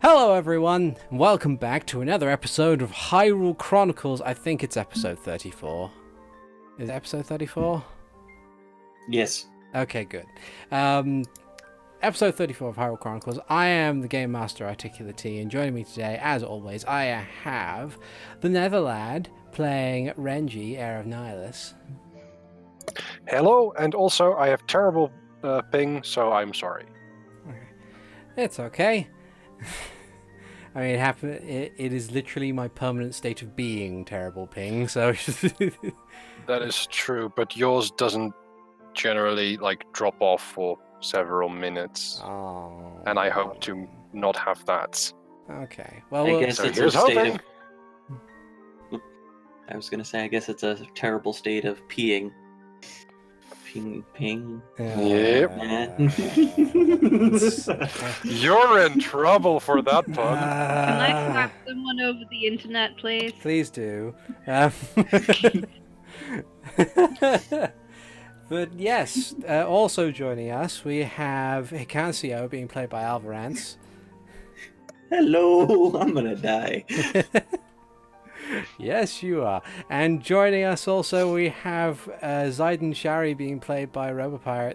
Hello everyone, and welcome back to another episode of Hyrule Chronicles. I think it's episode 34. Is it episode 34? Yes. Okay, good. Episode 34 of Hyrule Chronicles. I am the Game Master ArticulateT, and joining me today, as always, I have TheNetherlad playing Renji, Heir of Nihilus. Hello, and also I have terrible ping, so I'm sorry. Okay. It's okay. I mean, it is literally my permanent state of being, terrible ping, so... That is true, but yours doesn't generally, drop off for several minutes. Oh. And I hope to not have that. Okay. Well, I guess so it's a here's state hoping. of... I was gonna say, I guess it's a terrible state of peeing. Ping. Yep. Uh, You're in trouble for that pun. Can I slap someone over the internet, please? Please do. But yes, also joining us, we have Hikan Sio being played by Alvarance. Hello, I'm gonna die. Yes, you are. And joining us also, we have Ziden Shari being played by RoboPirate.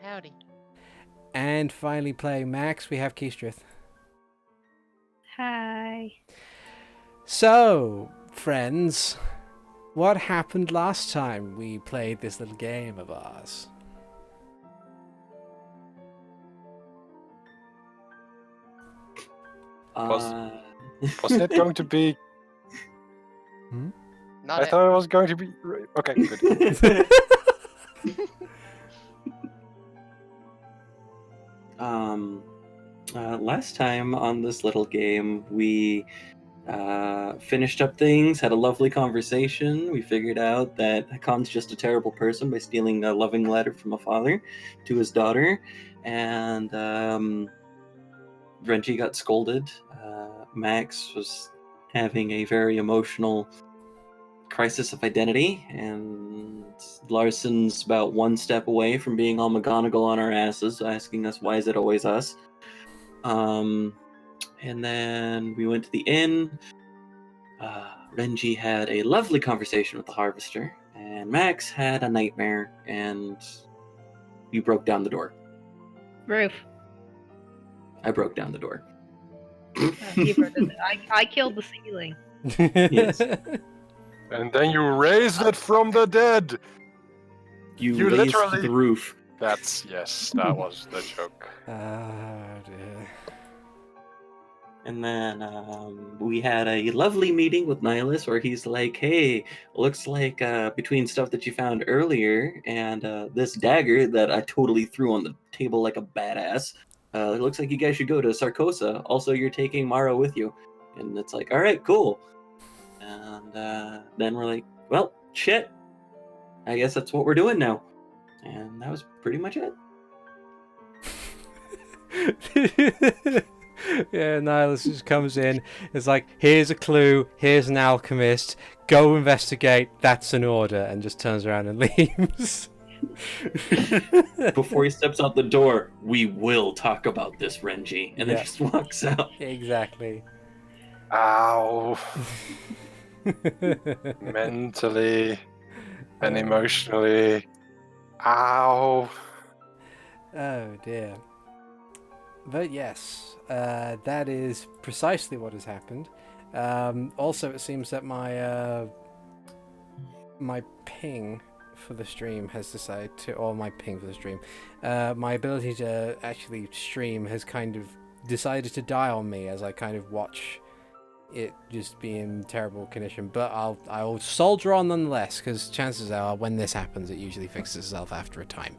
Howdy. And finally playing Max, we have Keastreth. Hi. So, friends, what happened last time we played this little game of ours? Wasn't it going to be... Not I thought it was going to be... Okay, good. Last time on this little game, we finished up things, had a lovely conversation. We figured out that Hikan's just a terrible person by stealing a loving letter from a father to his daughter, and Renji got scolded. Max was having a very emotional crisis of identity, and Larson's about one step away from being all McGonagall on our asses, asking us why is it always us. And then we went to the inn. Renji had a lovely conversation with the Harvester, and Max had a nightmare, and you broke down the door. Roof. I broke down the door. I killed the ceiling. Yes. And then you raised it from the dead! You raised literally... the roof. Yes, that was the joke. Dear. And then we had a lovely meeting with Nihilus where he's like, hey, looks like between stuff that you found earlier and this dagger that I totally threw on the table like a badass, it looks like you guys should go to Sarcossa. Also, you're taking Mara with you. And it's like, all right, cool. And then we're like, well, shit. I guess that's what we're doing now. And that was pretty much it. Yeah, Nihilus just comes in. It's like, here's a clue, here's an alchemist, go investigate, that's an order, and just turns around and leaves. Before he steps out the door, we will talk about this, Renji. And then Yeah. just walks out. Exactly. Ow. Mentally and emotionally. Ow. Oh dear. But yes, that is precisely what has happened. Also, it seems that my ping for the stream has decided to, or my ping for the stream, my ability to actually stream has kind of decided to die on me as I kind of watch it just be in terrible condition. But I'll soldier on nonetheless, because chances are when this happens, it usually fixes itself after a time.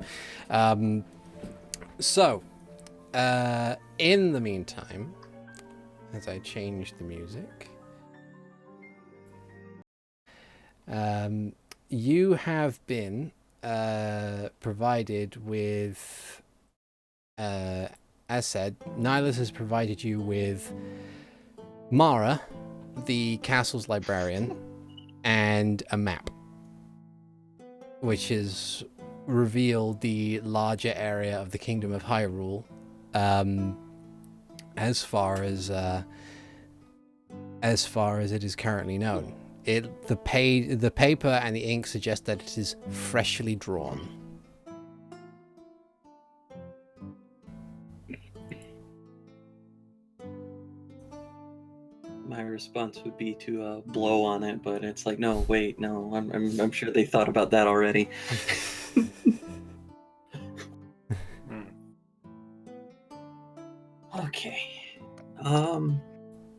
So. In the meantime, as I change the music, you have been provided with, as said, Nihilus has provided you with Mara, the castle's librarian, and a map, which has revealed the larger area of the Kingdom of Hyrule as far as it is currently known. The paper and the ink suggest that it is freshly drawn. My response would be to blow on it, but it's like, no, wait, no, I'm sure they thought about that already. Okay.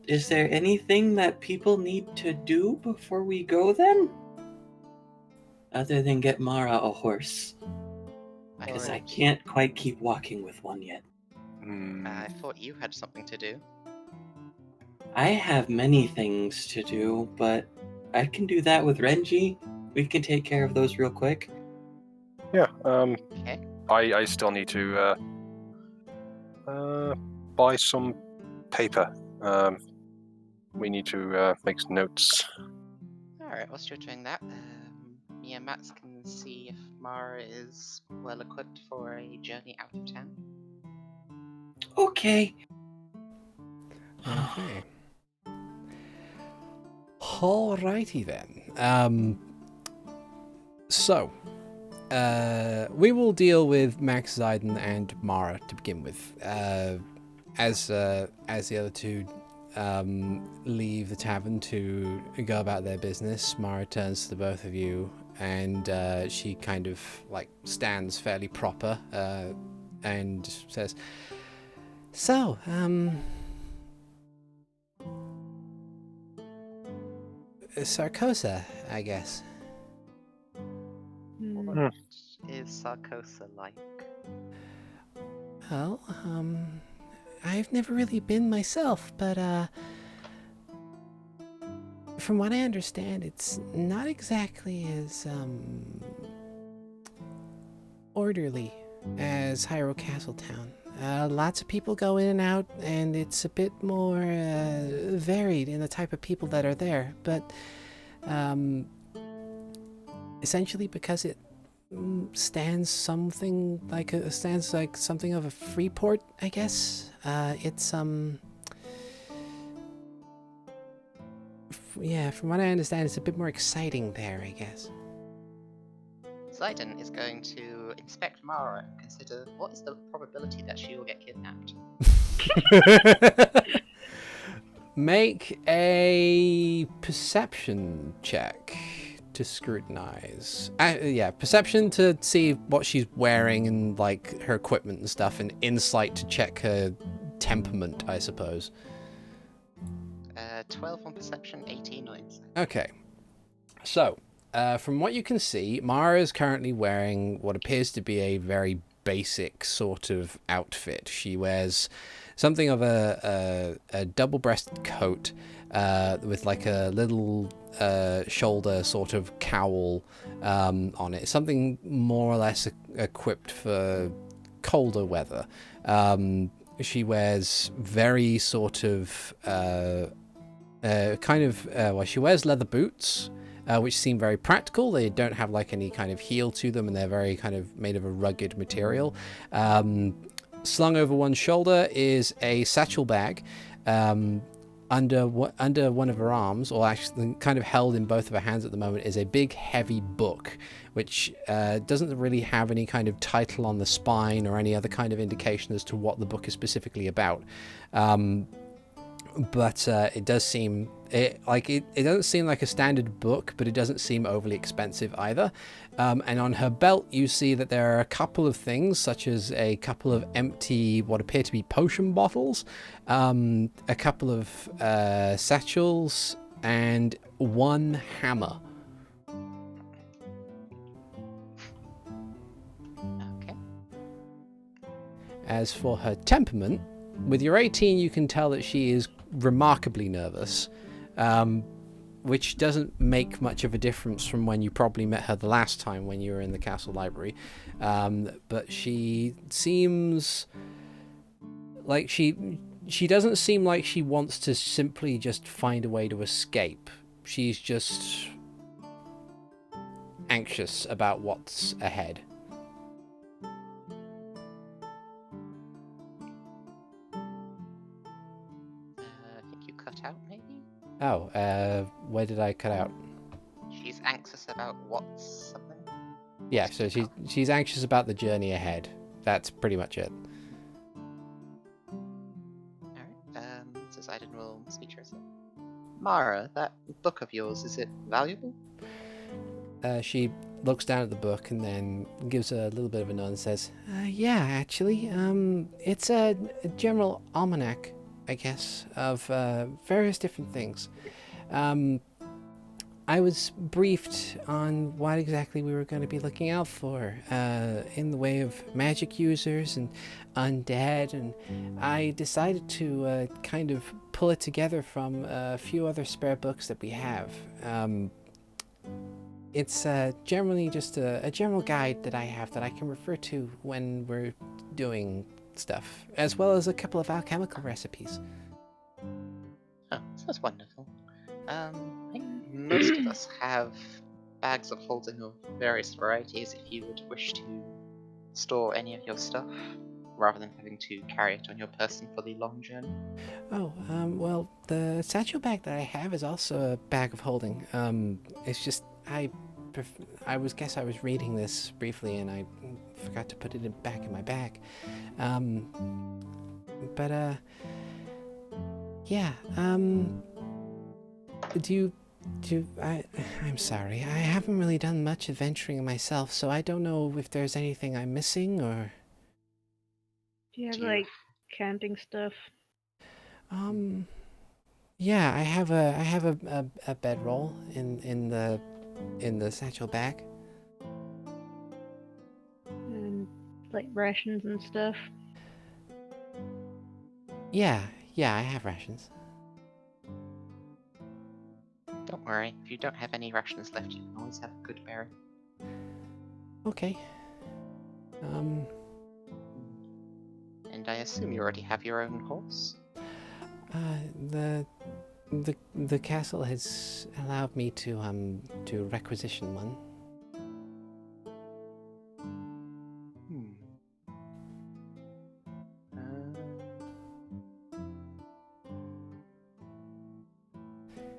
Is there anything that people need to do before we go then? Other than get Mara a horse. Because I can't quite keep walking with one yet. I thought you had something to do. I have many things to do, but I can do that with Renji. We can take care of those real quick. Yeah. Okay. I still need to buy some paper. We need to make some notes. Alright, whilst you're doing that, me and Max can see if Mara is well equipped for a journey out of town. Okay. Okay. Alrighty then. So, we will deal with Max, Ziden, and Mara to begin with. As the other two leave the tavern to go about their business, Mara turns to the both of you, and she kind of like stands fairly proper and says, "So, Sarcossa, I guess." What is Sarcossa like? Well, I've never really been myself, but from what I understand, it's not exactly as orderly as Hyrule Castletown. Lots of people go in and out, and it's a bit more varied in the type of people that are there. But essentially, because it stands like something of a free port, I guess. It's yeah, from what I understand, it's a bit more exciting there, I guess. Ziden is going to inspect Mara and consider what is the probability that she will get kidnapped. Make a perception check to scrutinize. Yeah, perception to see what she's wearing and like her equipment and stuff, and insight to check her temperament, I suppose. 12 on perception, 18 on insight. Okay. So, from what you can see, Mara is currently wearing what appears to be a very basic sort of outfit. She wears something of a double-breasted coat with like a little shoulder sort of cowl on it. Something more or less equipped for colder weather. She wears very sort of she wears leather boots, which seem very practical. They don't have like any kind of heel to them, and they're very kind of made of a rugged material. Slung over one shoulder is a satchel bag. Under one of her arms, or actually kind of held in both of her hands at the moment, is a big heavy book, which doesn't really have any kind of title on the spine or any other kind of indication as to what the book is specifically about. But it does seem it doesn't seem like a standard book, but it doesn't seem overly expensive either. And on her belt, you see that there are a couple of things, such as a couple of empty, what appear to be potion bottles, a couple of satchels, and one hammer. Okay. As for her temperament, with your 18, you can tell that she is remarkably nervous, which doesn't make much of a difference from when you probably met her the last time when you were in the castle library. But she seems like she doesn't seem like she wants to simply just find a way to escape. She's just anxious about what's ahead. cut out, maybe? Oh, where did I cut out? She's anxious about what's something? Yeah, so she's anxious about the journey ahead. That's pretty much it. Alright, so Ziden will speak to herself. Mara, that book of yours, is it valuable? She looks down at the book and then gives a little bit of a nod and says, yeah, actually, it's a general almanac, I guess, of various different things. I was briefed on what exactly we were going to be looking out for in the way of magic users and undead, and I decided to kind of pull it together from a few other spare books that we have. It's generally just a general guide that I have that I can refer to when we're doing stuff, as well as a couple of alchemical recipes. Oh, that's wonderful. I think most of us have bags of holding of various varieties if you would wish to store any of your stuff, rather than having to carry it on your person for the long journey. Oh, well, the satchel bag that I have is also a bag of holding. It's just, I was reading this briefly and I forgot to put it back in my bag. Yeah, I'm sorry, I haven't really done much adventuring myself, so I don't know if there's anything I'm missing, or... Do you have, like, camping stuff? Yeah, I have a bedroll in the satchel bag. And, like, rations and stuff? Yeah, I have rations. Don't worry, if you don't have any rations left, you can always have a good berry. Okay. And I assume you already have your own horse? The castle has allowed me to requisition one.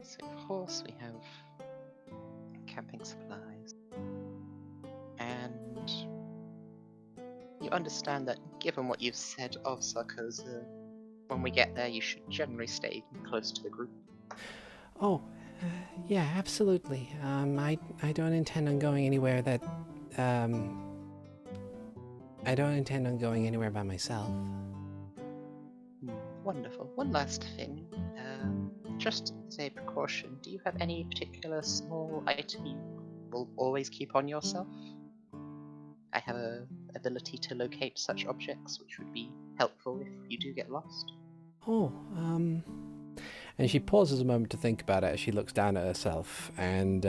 So of course we have camping supplies. And you understand that given what you've said of Sarcossa, when we get there you should generally stay close to the group. Oh, yeah, absolutely. I don't intend on going anywhere that I don't intend on going anywhere by myself. Wonderful. One last thing. Just as a precaution, do you have any particular small item you will always keep on yourself? I have an ability to locate such objects, which would be helpful if you do get lost. Oh, and she pauses a moment to think about it as she looks down at herself, and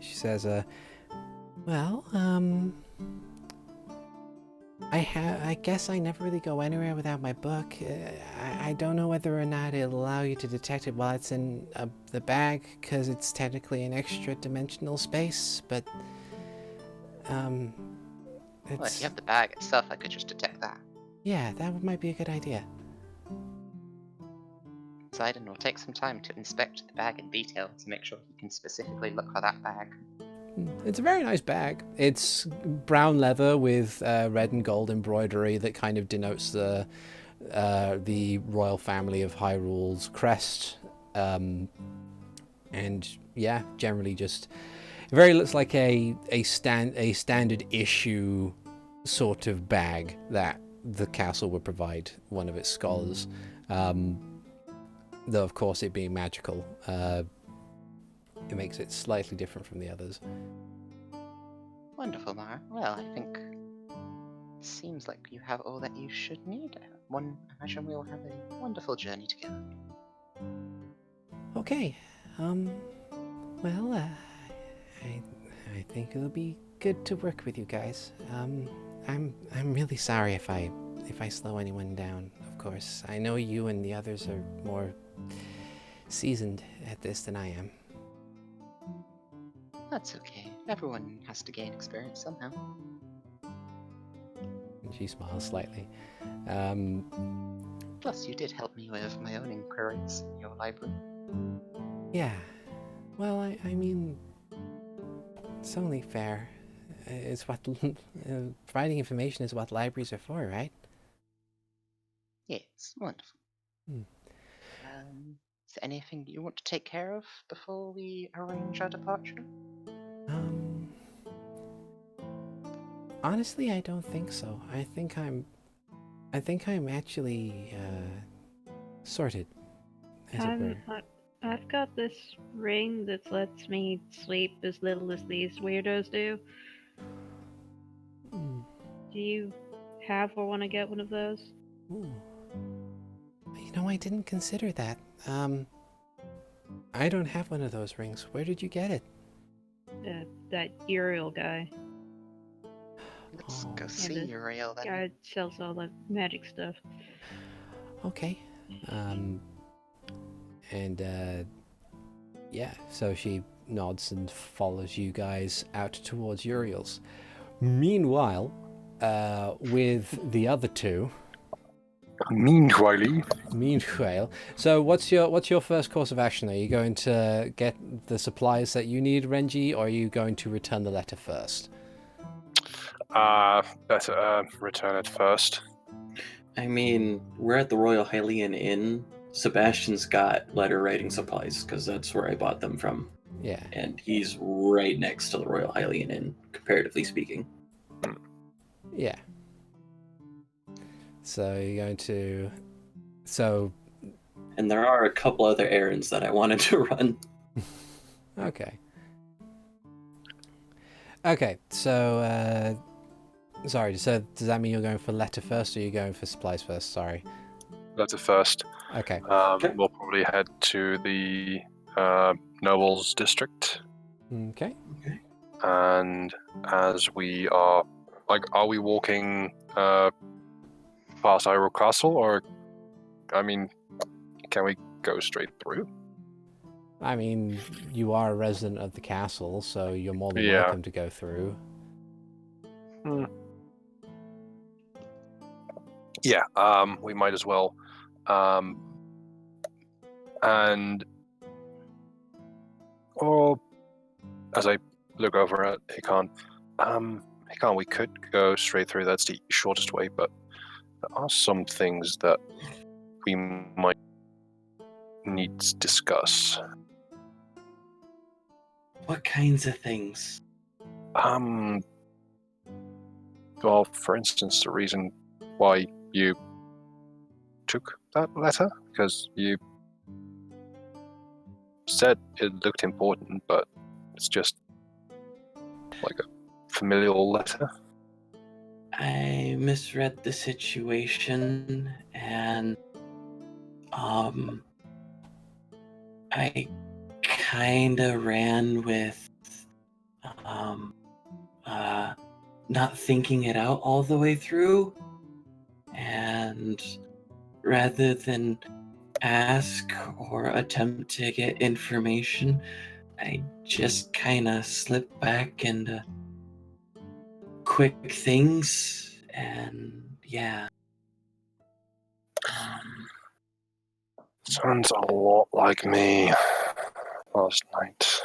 she says, well, I guess I never really go anywhere without my book. I don't know whether or not it'll allow you to detect it while it's in the bag, because it's technically an extra dimensional space, but Well, if you have the bag itself, I could just detect that. Yeah, that might be a good idea. Ziden will take some time to inspect the bag in detail to make sure he can specifically look for that bag. It's a very nice bag. It's brown leather with red and gold embroidery that kind of denotes the royal family of Hyrule's crest. And yeah, generally just it very looks like a standard issue sort of bag that the castle would provide one of its scholars. Though of course it being magical, it makes it slightly different from the others. Wonderful, Mara. Well, I think it seems like you have all that you should need. I imagine we'll have a wonderful journey together. Okay. Well, I think it'll be good to work with you guys. I'm really sorry if I slow anyone down. Of course, I know you and the others are more seasoned at this than I am. That's okay. Everyone has to gain experience somehow. And she smiles slightly. Plus, you did help me with my own inquiries in your library. Yeah. Well, I mean, it's only fair. It's what providing information is what libraries are for, right? Yes, wonderful. Hmm. Is there anything you want to take care of before we arrange our departure? Honestly, I don't think so. I think I'm actually sorted, as it were. I've got this ring that lets me sleep as little as these weirdos do. Hmm. Do you have or want to get one of those? Ooh. You know, I didn't consider that. I don't have one of those rings. Where did you get it? That Uriel guy. Let's Oh. go see the Uriel then. Guy sells all the magic stuff. Okay. Yeah, so she nods and follows you guys out towards Uriel's. Meanwhile, with the other two. Meanwhile, so what's your first course of action? Are you going to get the supplies that you need, Renji, or are you going to return the letter first? Better return it first. I mean, we're at the Royal Hylian Inn. Sebastian's got letter writing supplies because that's where I bought them from. Yeah. And he's right next to the Royal Hylian Inn, comparatively speaking. Yeah. So you're going to... So... And there are a couple other errands that I wanted to run. Okay. Okay, so... Sorry, so does that mean you're going for letter first, or you're going for supplies first? Sorry. Letter first. Okay. Okay. We'll probably head to the Nobles district. Okay. And as we are... are we walking past Hyrule Castle, or... I mean, can we go straight through? I mean, you are a resident of the castle, so you're more than Yeah. welcome to go through. Yeah, we might as well. And... Or... As I look over at Hikan, Hikan, we could go straight through. That's the shortest way, but there are some things that we might need to discuss. What kinds of things? Well, for instance, the reason why you took that letter, because you said it looked important, but it's just like a familial letter. I misread the situation, and I kinda ran with not thinking it out all the way through, and rather than ask or attempt to get information, I just kinda slipped back into quick things, and yeah. Sounds a lot like me last night.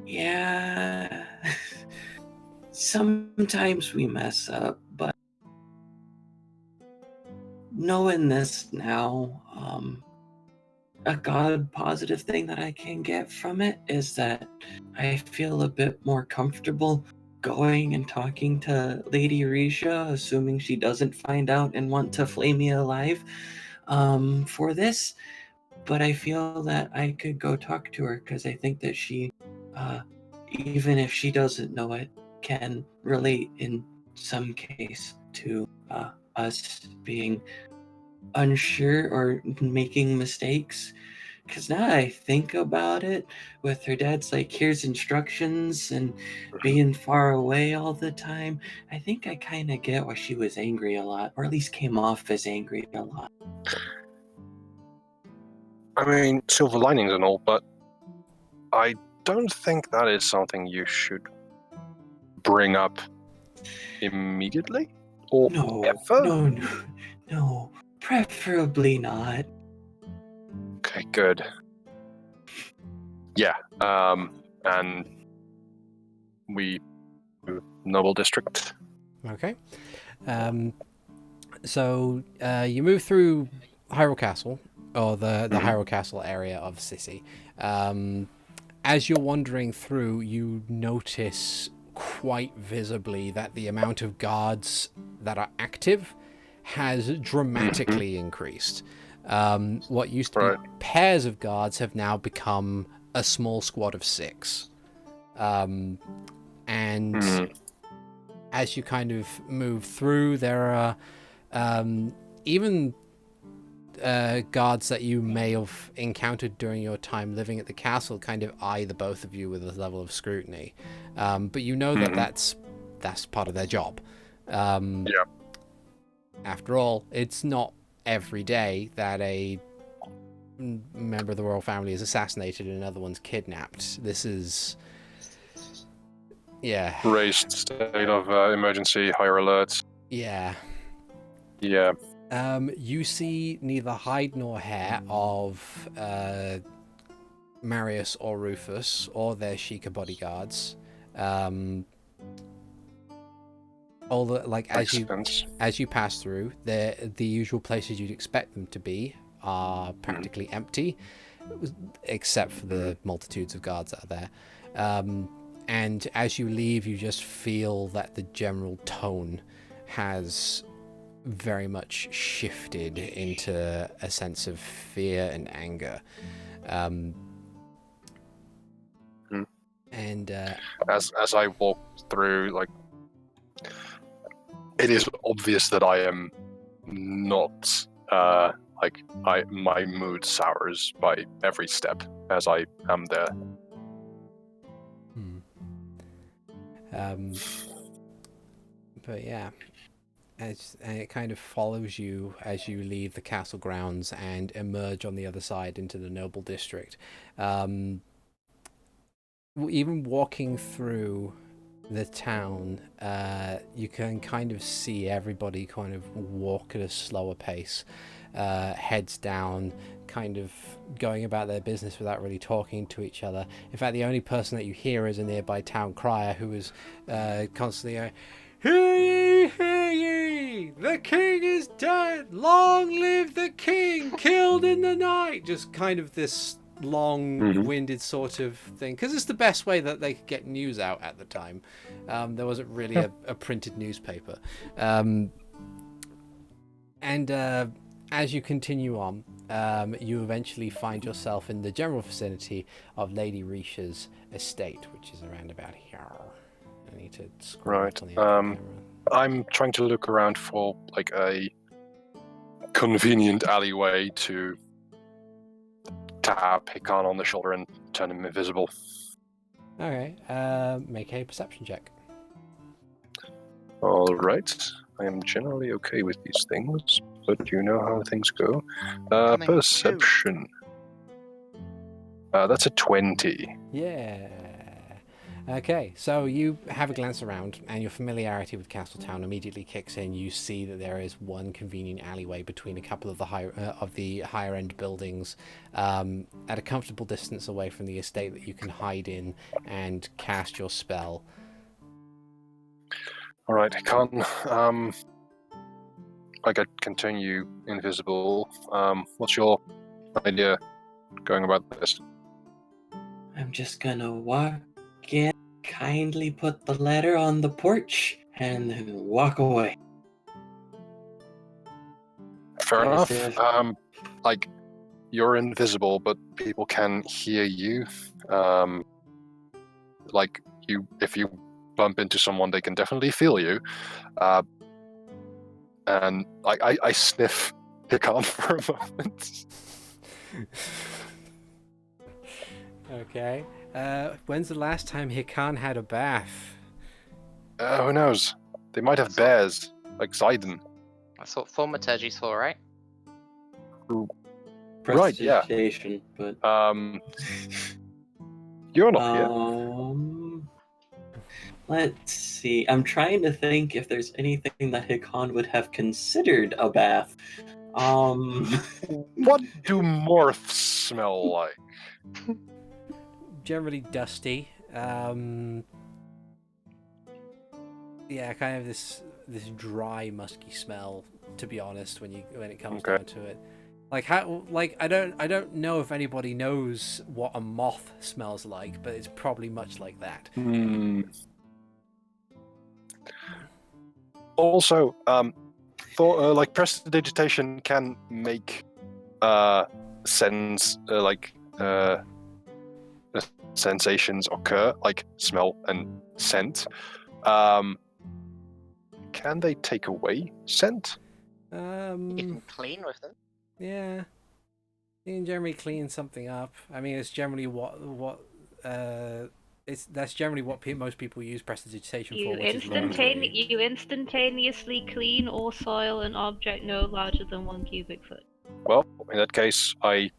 Yeah. Sometimes we mess up, but knowing this now, a God positive thing that I can get from it is that I feel a bit more comfortable going and talking to Lady Risha, assuming she doesn't find out and want to flay me alive for this. But I feel that I could go talk to her because I think that she, even if she doesn't know it, can relate in some case to us being unsure or making mistakes. Because now I think about it, with her dad's like, here's instructions and being far away all the time, I think I kind of get why she was angry a lot, or at least came off as angry a lot. I mean, silver linings and all, but I don't think that is something you should bring up immediately. Or No, ever? no, preferably not. Okay, good. Yeah, and we Noble District. Okay. So you move through Hyrule Castle, or the Hyrule Castle area of Sissi. As you're wandering through, you notice quite visibly that the amount of guards that are active has dramatically increased. What used to be pairs of guards have now become a small squad of 6. And as you kind of move through, there are even guards that you may have encountered during your time living at the castle kind of eye the both of you with a level of scrutiny. But you know that that's part of their job. After all, it's not every day that a member of the royal family is assassinated and another one's kidnapped. This is... yeah. Raised state of emergency, higher alerts. Yeah. Yeah. You see neither hide nor hair of Marius or Rufus or their Sheikah bodyguards. All the as you pass through, the usual places you'd expect them to be are practically empty, except for the multitudes of guards that are there. And as you leave, you just feel that the general tone has very much shifted into a sense of fear and anger. And as I walk through, like, it is obvious that I am not my mood sours by every step as I am there. But yeah, and it kind of follows you as you leave the castle grounds and emerge on the other side into the noble district. Even walking through the town, you can kind of see everybody kind of walk at a slower pace, heads down, kind of going about their business without really talking to each other. In fact, the only person that you hear is a nearby town crier who is constantly "Hear ye, hear ye! The king is dead! Long live the king! Killed in the night!" Just kind of this long-winded sort of thing, because it's the best way that they could get news out at the time. There wasn't really a printed newspaper. And as you continue on, you eventually find yourself in the general vicinity of Lady Risha's estate, which is around about here. I need to scroll up on the camera. I'm trying to look around for like a convenient alleyway to tap Hikan on the shoulder and turn him invisible. Okay, make a perception check. All right. I am generally okay with these things, but you know how things go. Perception. That's a 20. Yeah. Okay, so you have a glance around, and your familiarity with Castletown immediately kicks in. You see that there is one convenient alleyway between a couple of the higher end buildings, at a comfortable distance away from the estate that you can hide in and cast your spell. All right, Hikan. I could continue invisible. What's your idea going about this? I'm just gonna walk in, kindly put the letter on the porch, and then walk away. Fair As enough. if- Like, you're invisible, but people can hear you. Like, if you bump into someone, they can definitely feel you. And I sniff Hikan for a moment. Okay. When's the last time Hikan had a bath? Who knows? They might have bears, like Ziden. That's what thaumaturgy's for, right? Right, yeah. Prestidigitation, but You're not here. Let's see. I'm trying to think if there's anything that Hikan would have considered a bath. What do morphs smell like? Generally dusty. Yeah, kind of this dry, musky smell. To be honest, when it comes Okay. down to it, I don't know if anybody knows what a moth smells like, but it's probably much like that. Also, like prestidigitation can make sensations occur, like smell and scent. Can they take away scent? You can clean with them. Yeah, you can generally clean something up. I mean, it's generally that's generally what most people use prestidigitation for, which is laundry. You instantaneously clean or soil an object no larger than 1 cubic foot. Well, in that case, I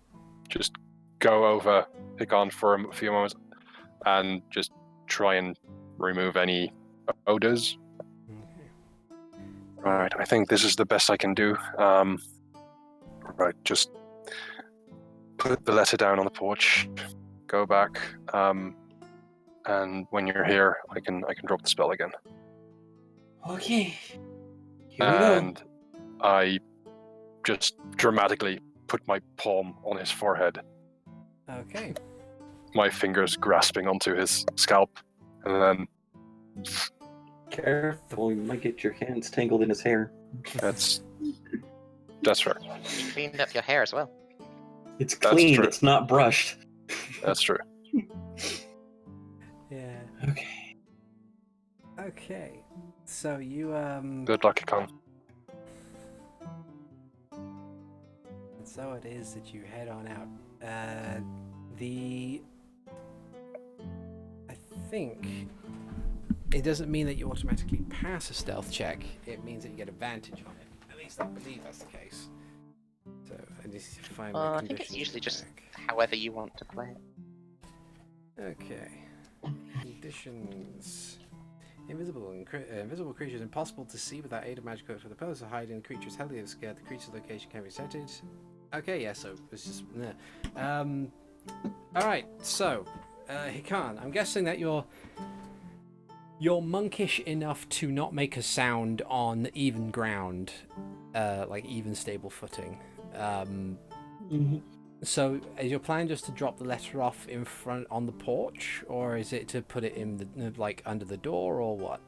just go over Hikan for a few moments and just try and remove any odors. Okay. Right, I think this is the best I can do. Right, just put the letter down on the porch, go back, and when you're here, I can drop the spell again. Okay. Here we go. And I just dramatically put my palm on his forehead, Okay. my fingers grasping onto his scalp, and then Careful, you might get your hands tangled in his hair. that's fair. You cleaned up your hair as well. It's That's clean, true. it's not brushed. That's true. Yeah. Okay. Okay. So you Good luck, Hikan. So it is that you head on out. I think it doesn't mean that you automatically pass a stealth check. It means that you get advantage on it. At least I believe that's the case. So I need to find my I think it's conditions usually just back. however you want to play it. Okay. Conditions. Invisible creatures impossible to see without aid of magic for the purpose of hiding. The creature's heavily scared. The creature's location can be setted. Okay, yeah, so it's just... Alright, so... Hikan, I'm guessing that you're monkish enough to not make a sound on even ground. Like even stable footing. So, is your plan just to drop the letter off in front on the porch, or is it to put it in the under the door, or what?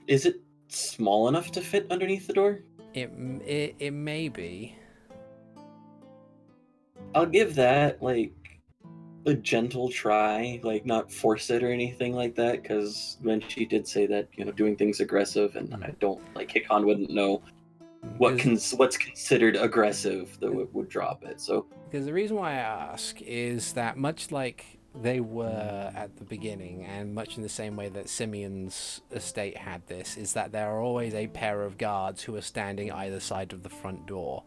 Is it small enough to fit underneath the door? It may be. I'll give that like a gentle try, like not force it or anything like that, because when she did say that, doing things aggressive, and I don't like Hikan wouldn't know what's considered aggressive that would drop it. So because the reason why I ask is that much like they were at the beginning, and much in the same way that Simeon's estate had this, is that there are always a pair of guards who are standing either side of the front door.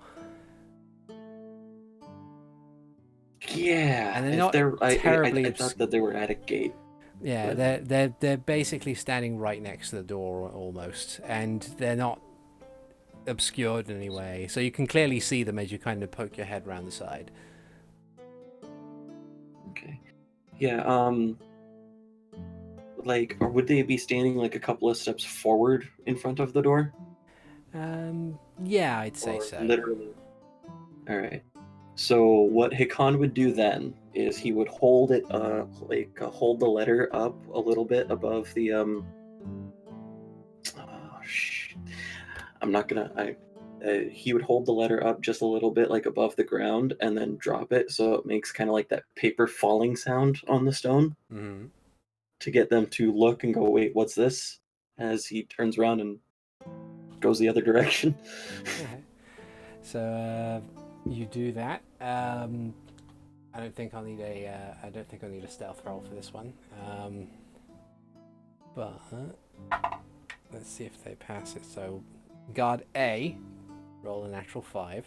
yeah, And they're not terribly. I thought that they were at a gate. Yeah, they're basically standing right next to the door almost, and they're not obscured in any way, so you can clearly see them as you kind of poke your head around the side. Okay. Yeah, or would they be standing like a couple of steps forward in front of the door? Yeah, I'd say Or so. literally. Alright. So what Hikan would do then is he would hold it hold the letter up a little bit above the he would hold the letter up just a little bit, like above the ground, and then drop it so it makes kind of like that paper falling sound on the stone, to get them to look and go, wait, what's this? As he turns around and goes the other direction. Okay. So you do that. I don't think I'll need a stealth roll for this one. But let's see if they pass it. So guard A, roll a natural 5.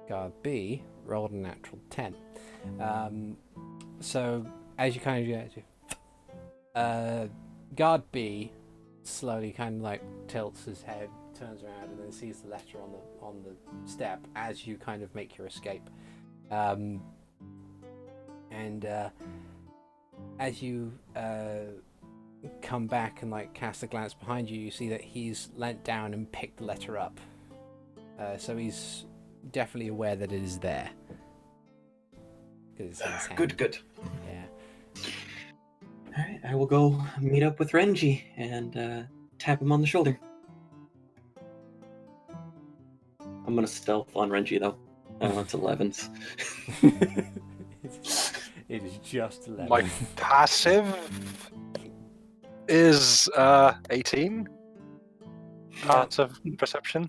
Guard B, rolled a natural 10. So as you kind of get to, guard B slowly kind of like tilts his head, turns around, and then sees the letter on the step as you kind of make your escape. And as you come back and like cast a glance behind you, you see that he's leant down and picked the letter up. So he's definitely aware that it is there. 'Cause it's in his hand. Good. Yeah. All right, I will go meet up with Renji and tap him on the shoulder. I'm gonna stealth on Renji though. Oh, it's 11s. It is just 11. My passive is 18. Passive perception.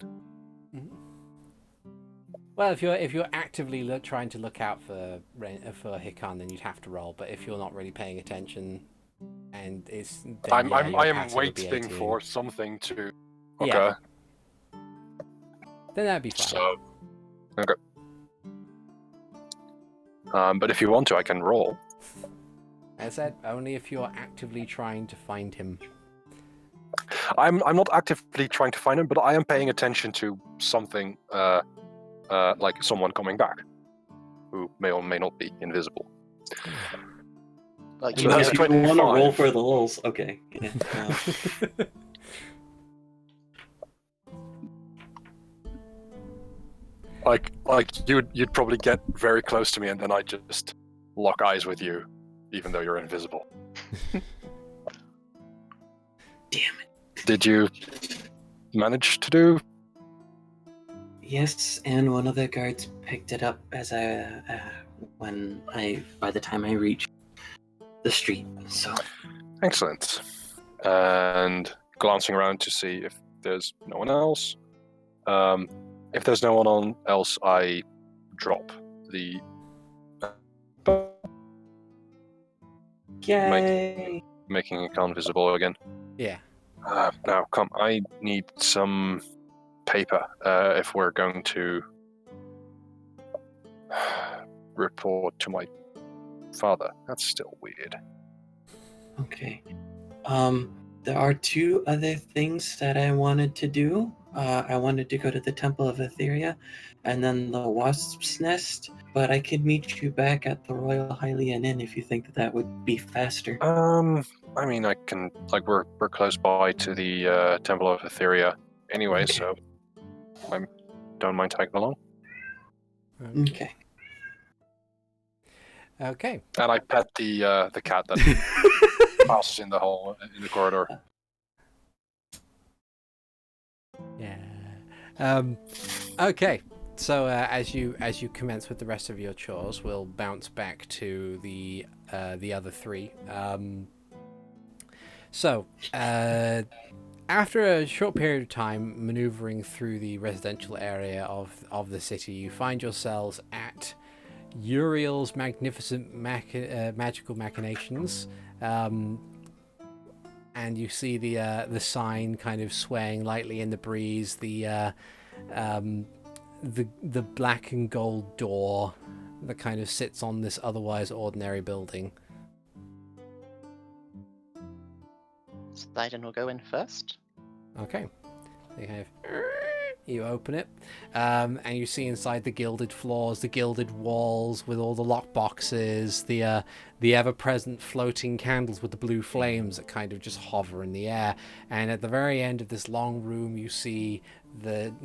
Well, if you're actively trying to look out for Hikan, then you'd have to roll. But if you're not really paying attention, and it's then, I your am passive would be waiting 18. for something to occur. Yeah. Then that'd be fine. So, okay. But if you want to, I can roll. As I said, only if you're actively trying to find him. I'm not actively trying to find him, but I am paying attention to something, like someone coming back, who may or may not be invisible. Like So you that's If you want to 25. roll for the lulz, okay. Yeah, Like you'd probably get very close to me, and then I just lock eyes with you, even though you're invisible. Damn it. Did you manage to do? Yes, and one of the guards picked it up as by the time I reached the street. So Excellent. And glancing around to see if there's no one else. If there's no one else, I drop the. yay! Making it visible again. Yeah. Now, come. I need some paper if we're going to report to my father. That's still weird. Okay. There are two other things that I wanted to do. I wanted to go to the Temple of Etheria and then the Wasp's Nest, but I could meet you back at the Royal Hylian Inn if you think that would be faster. I mean, I can. Like, we're close by to the Temple of Etheria anyway, Okay. so I don't mind tagging along. Okay. Okay. And I pet the cat that passes in the hall in the corridor. Yeah. Okay. So as you commence with the rest of your chores, we'll bounce back to the other three. So after a short period of time maneuvering through the residential area of the city, you find yourselves at Uriel's magnificent magical machinations. And you see the sign kind of swaying lightly in the breeze. The black and gold door that kind of sits on this otherwise ordinary building. Ziden will go in first. Okay. You open it, and you see inside the gilded floors, the gilded walls with all the lock boxes, the ever-present floating candles with the blue flames that kind of just hover in the air. And at the very end of this long room, you see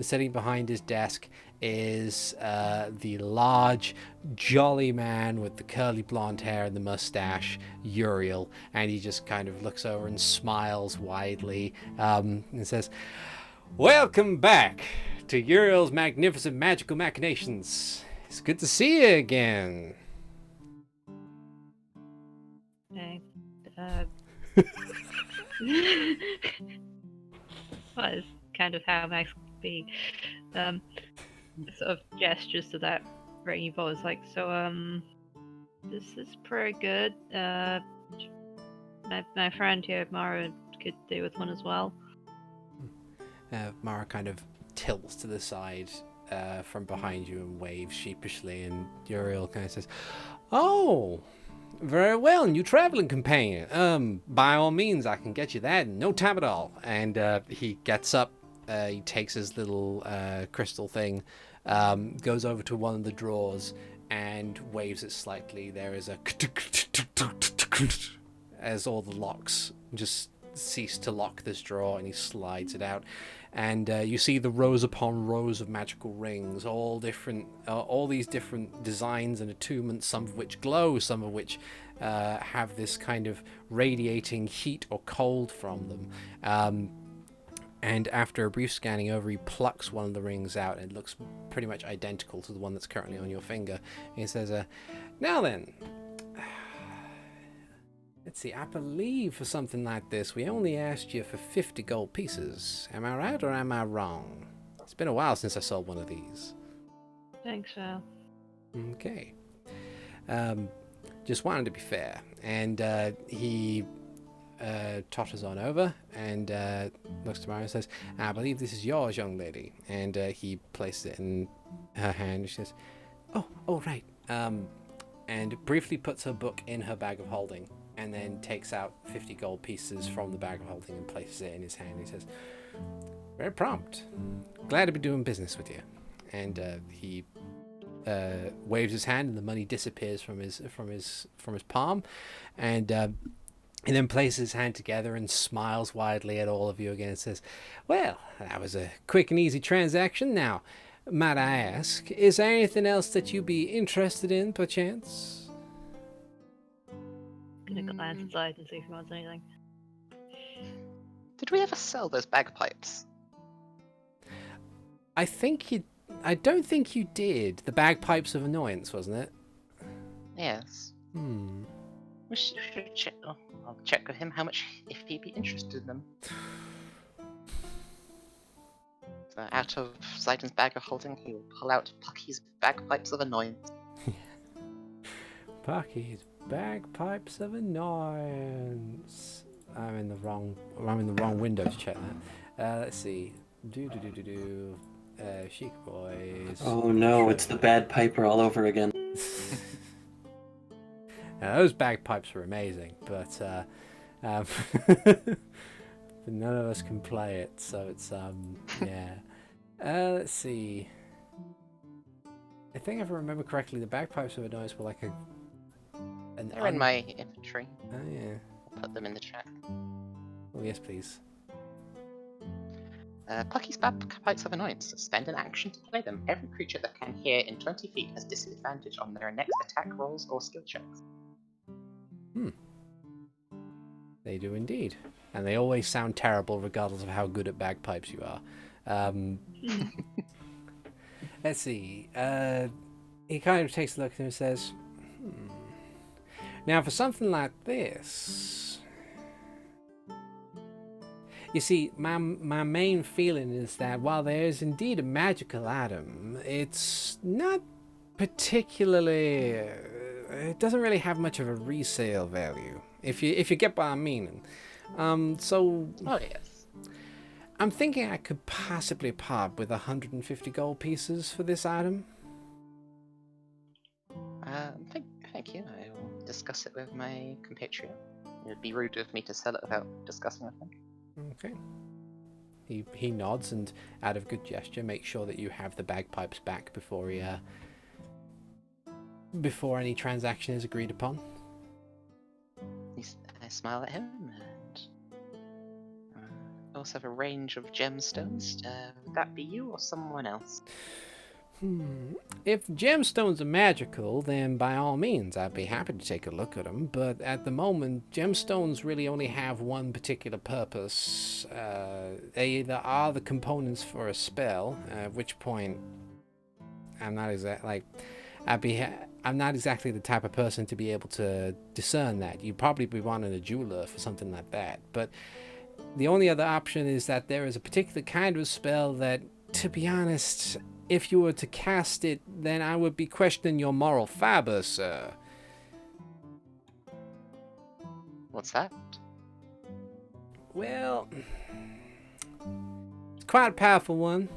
sitting behind his desk is the large, jolly man with the curly blonde hair and the mustache, Uriel. And he just kind of looks over and smiles widely and says, "Welcome back to Uriel's magnificent magical machinations. It's good to see you again." Okay. Well, it's kind of how Max be. Sort of gestures to that Renji Vox, like, so, this is pretty good. My friend here, Mara, could do with one as well. Mara kind of tilts to the side from behind you and waves sheepishly, and Uriel kind of says, "Oh, Very well, new traveling companion. By all means, I can get you that in no time at all. And he gets up, he takes his little crystal thing, goes over to one of the drawers and waves it slightly. There is a as all the locks just cease to lock this drawer, and he slides it out. And you see the rows upon rows of magical rings, all these different designs and attunements, some of which glow, some of which have this kind of radiating heat or cold from them. And after a brief scanning over, he plucks one of the rings out, and it looks pretty much identical to the one that's currently on your finger. And he says, now then, let's see, I believe for something like this, we only asked you for 50 gold pieces. Am I right or am I wrong? It's been a while since I sold one of these. Thanks, so. Okay. Just wanted to be fair. And he totters on over and looks to Mario and says, I believe this is yours, young lady. And he places it in her hand. She says, oh, right. And briefly puts her book in her bag of holding, and then takes out 50 gold pieces from the bag of holding and places it in his hand. He says, very prompt. Glad to be doing business with you. And he waves his hand, and the money disappears from his palm, and he then places his hand together and smiles widely at all of you again and says, well, that was a quick and easy transaction. Now, might I ask, is there anything else that you'd be interested in, perchance? Gonna glance inside and see if he wants anything. Did we ever sell those bagpipes? I don't think you did. The bagpipes of annoyance, wasn't it? Yes. We should check. Oh, I'll check with him how much, if he'd be interested in them. So out of Ziden's bag of holding, he will pull out Pucky's bagpipes of annoyance. Pucky's bagpipes of annoyance. I'm in the wrong window to check that. Let's see. Chic boys. Oh no, it's the bad piper all over again. Now, those bagpipes were amazing, but but none of us can play it, so it's yeah. Let's see. I think if I remember correctly, the bagpipes of annoyance were like They're in my inventory. Oh yeah. I'll put them in the chat. Oh yes, please. Pucky's bagpipes of annoyance. Spend an action to play them. Every creature that can hear in 20 feet has disadvantage on their next attack rolls or skill checks. They do indeed. And they always sound terrible regardless of how good at bagpipes you are. Let's see. He kind of takes a look at him and says, now for something like this, you see, my main feeling is that while there is indeed a magical item, it's not particularly, it doesn't really have much of a resale value, if you get what I'm meaning. So Oh yes. I'm thinking I could possibly part with 150 gold pieces for this item. Thank you. I will discuss it with my compatriot. It would be rude of me to sell it without discussing with him. Okay. He nods and, out of good gesture, makes sure that you have the bagpipes back before any transaction is agreed upon. I smile at him and also have a range of gemstones. Would that be you or someone else? If gemstones are magical, then by all means I'd be happy to take a look at them, but at the moment gemstones really only have one particular purpose. They either are the components for a spell, at which point I'm not exactly the type of person to be able to discern that. You'd probably be wanting a jeweler for something like that, but the only other option is that there is a particular kind of spell that, to be honest, if you were to cast it, then I would be questioning your moral fiber, sir. What's that? Well, it's quite a powerful one,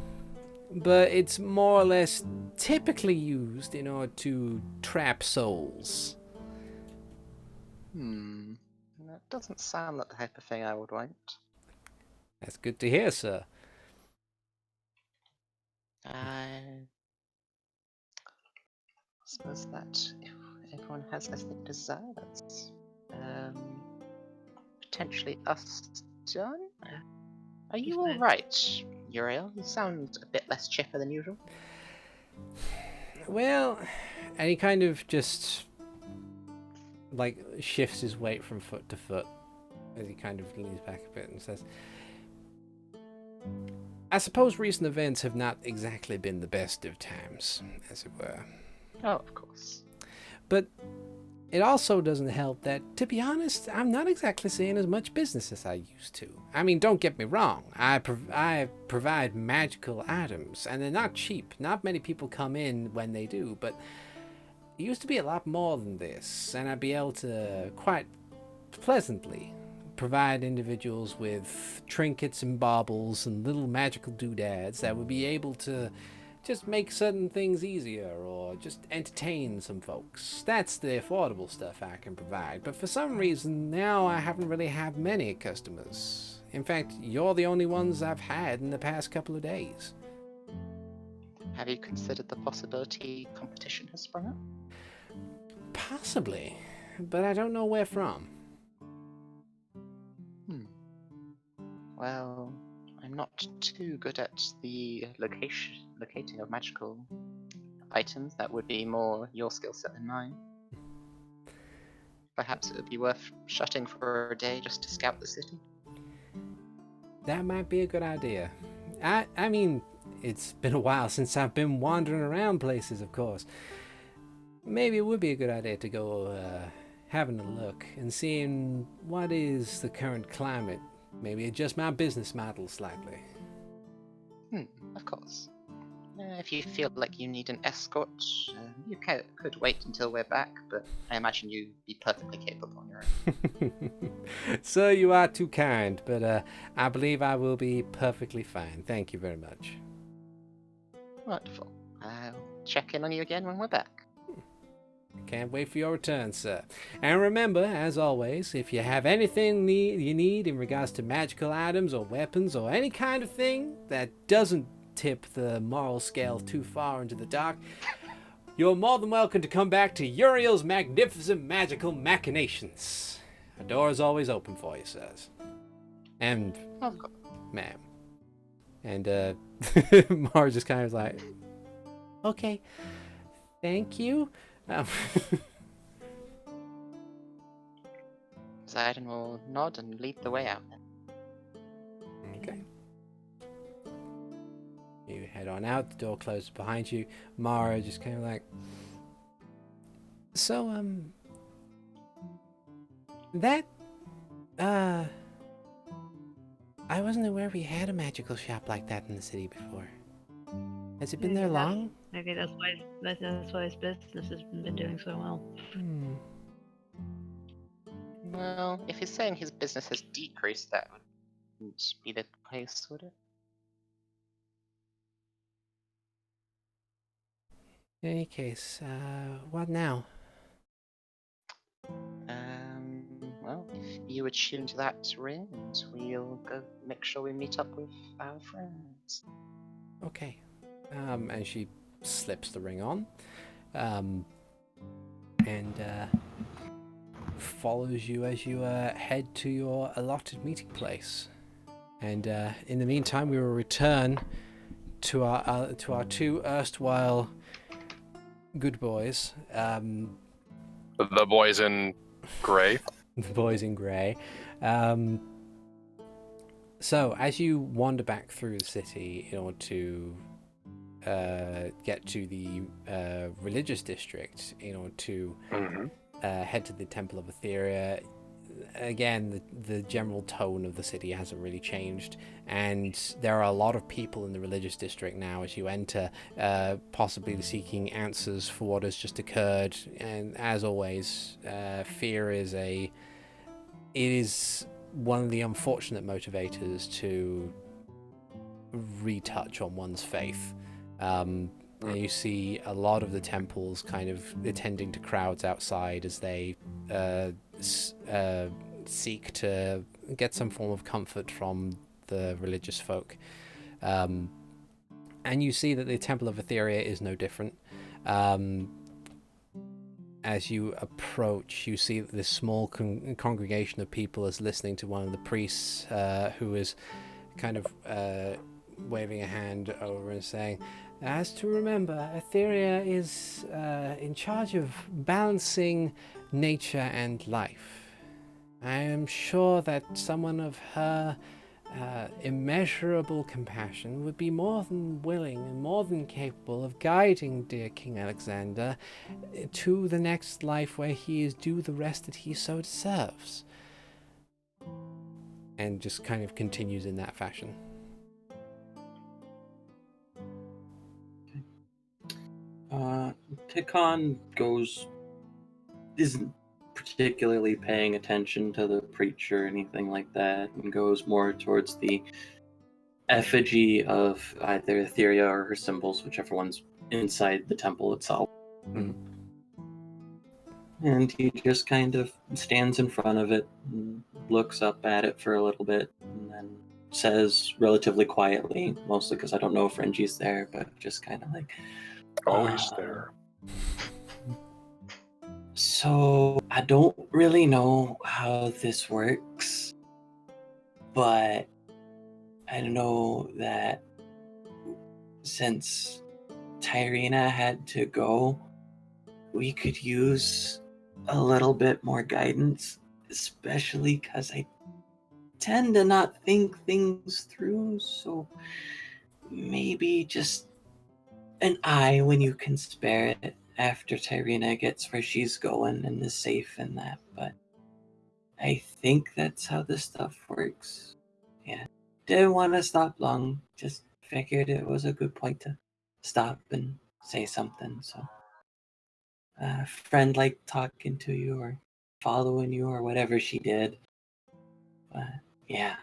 but it's more or less typically used in order to trap souls. That doesn't sound like the type of thing I would want. That's good to hear, sir. I suppose that if everyone has as they desire, that's potentially us done. Are you all right, Uriel? You sound a bit less chipper than usual. Well, and he kind of just like shifts his weight from foot to foot as he kind of leans back a bit and says, I suppose recent events have not exactly been the best of times, as it were. Oh, of course. But it also doesn't help that, to be honest, I'm not exactly seeing as much business as I used to. I mean, don't get me wrong. I provide magical items, and they're not cheap. Not many people come in when they do, but it used to be a lot more than this, and I'd be able to quite pleasantly provide individuals with trinkets and baubles and little magical doodads that would be able to just make certain things easier or just entertain some folks. That's the affordable stuff I can provide. But for some reason, now I haven't really had many customers. In fact, you're the only ones I've had in the past couple of days. Have you considered the possibility competition has sprung up? Possibly, but I don't know where from. Well, I'm not too good at the locating of magical items. That would be more your skill set than mine. Perhaps it would be worth shutting for a day just to scout the city. That might be a good idea. I mean, it's been a while since I've been wandering around places, of course. Maybe it would be a good idea to go having a look and seeing what is the current climate. Maybe adjust my business model slightly. Of course. If you feel like you need an escort, you could wait until we're back, but I imagine you'd be perfectly capable on your own. Sir, you are too kind, but I believe I will be perfectly fine. Thank you very much. Wonderful. I'll check in on you again when we're back. Can't wait for your return, sir. And remember, as always, if you have anything you need in regards to magical items or weapons or any kind of thing that doesn't tip the moral scale too far into the dark, you're more than welcome to come back to Uriel's magnificent magical machinations. The door is always open for you, sirs. And ma'am. And Mara just kind of like, okay, thank you. Ziden will nod and lead the way out then. Okay. You head on out, the door closes behind you. Mara just kind of like, so, that, I wasn't aware we had a magical shop like that in the city before. Has it been there long? Maybe that's why his business has been doing so well. Well, if he's saying his business has decreased, that wouldn't be the case, would it? In any case, what now? Well, if you attune to that ring, and we'll go make sure we meet up with our friends. Okay. And she slips the ring on, and follows you as you head to your allotted meeting place. And in the meantime, we will return to our two erstwhile good boys. The boys in grey. The boys in grey. So, as you wander back through the city in order to get to the religious district, in order to head to the Temple of Etheria, again, the general tone of the city hasn't really changed, and there are a lot of people in the religious district now as you enter, possibly seeking answers for what has just occurred. And as always, fear is one of the unfortunate motivators to retouch on one's faith. And you see a lot of the temples kind of attending to crowds outside as they seek to get some form of comfort from the religious folk. And you see that the Temple of Etheria is no different. As you approach, you see that this small congregation of people is listening to one of the priests who is kind of waving a hand over and saying, "As to remember, Etheria is in charge of balancing nature and life. I am sure that someone of her immeasurable compassion would be more than willing and more than capable of guiding dear King Alexander to the next life where he is due the rest that he so deserves." And just kind of continues in that fashion. Hikan isn't particularly paying attention to the preacher or anything like that, and goes more towards the effigy of either Etheria or her symbols, whichever one's inside the temple itself. Mm. And he just kind of stands in front of it and looks up at it for a little bit, and then says relatively quietly, mostly because I don't know if Renji's there, but just kind of like, Always there. "So, I don't really know how this works, but I know that since Tyrina had to go, we could use a little bit more guidance, especially because I tend to not think things through, so maybe just an eye when you can spare it after Tyrina gets where she's going and is safe and that, but I think that's how this stuff works. Yeah. Didn't want to stop long, just figured it was a good point to stop and say something, so a friend liked talking to you or following you or whatever she did. But yeah.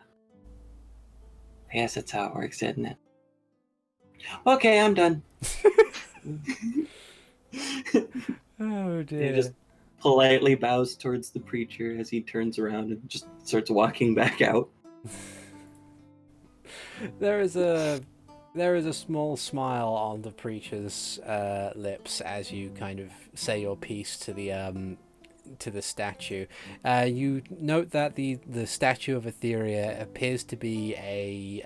I guess that's how it works, isn't it? Okay, I'm done. Oh He dear. just politely bows towards the preacher as he turns around and just starts walking back out. There is a small smile on the preacher's lips as you kind of say your piece to the statue. You note that the statue of Etheria appears to be a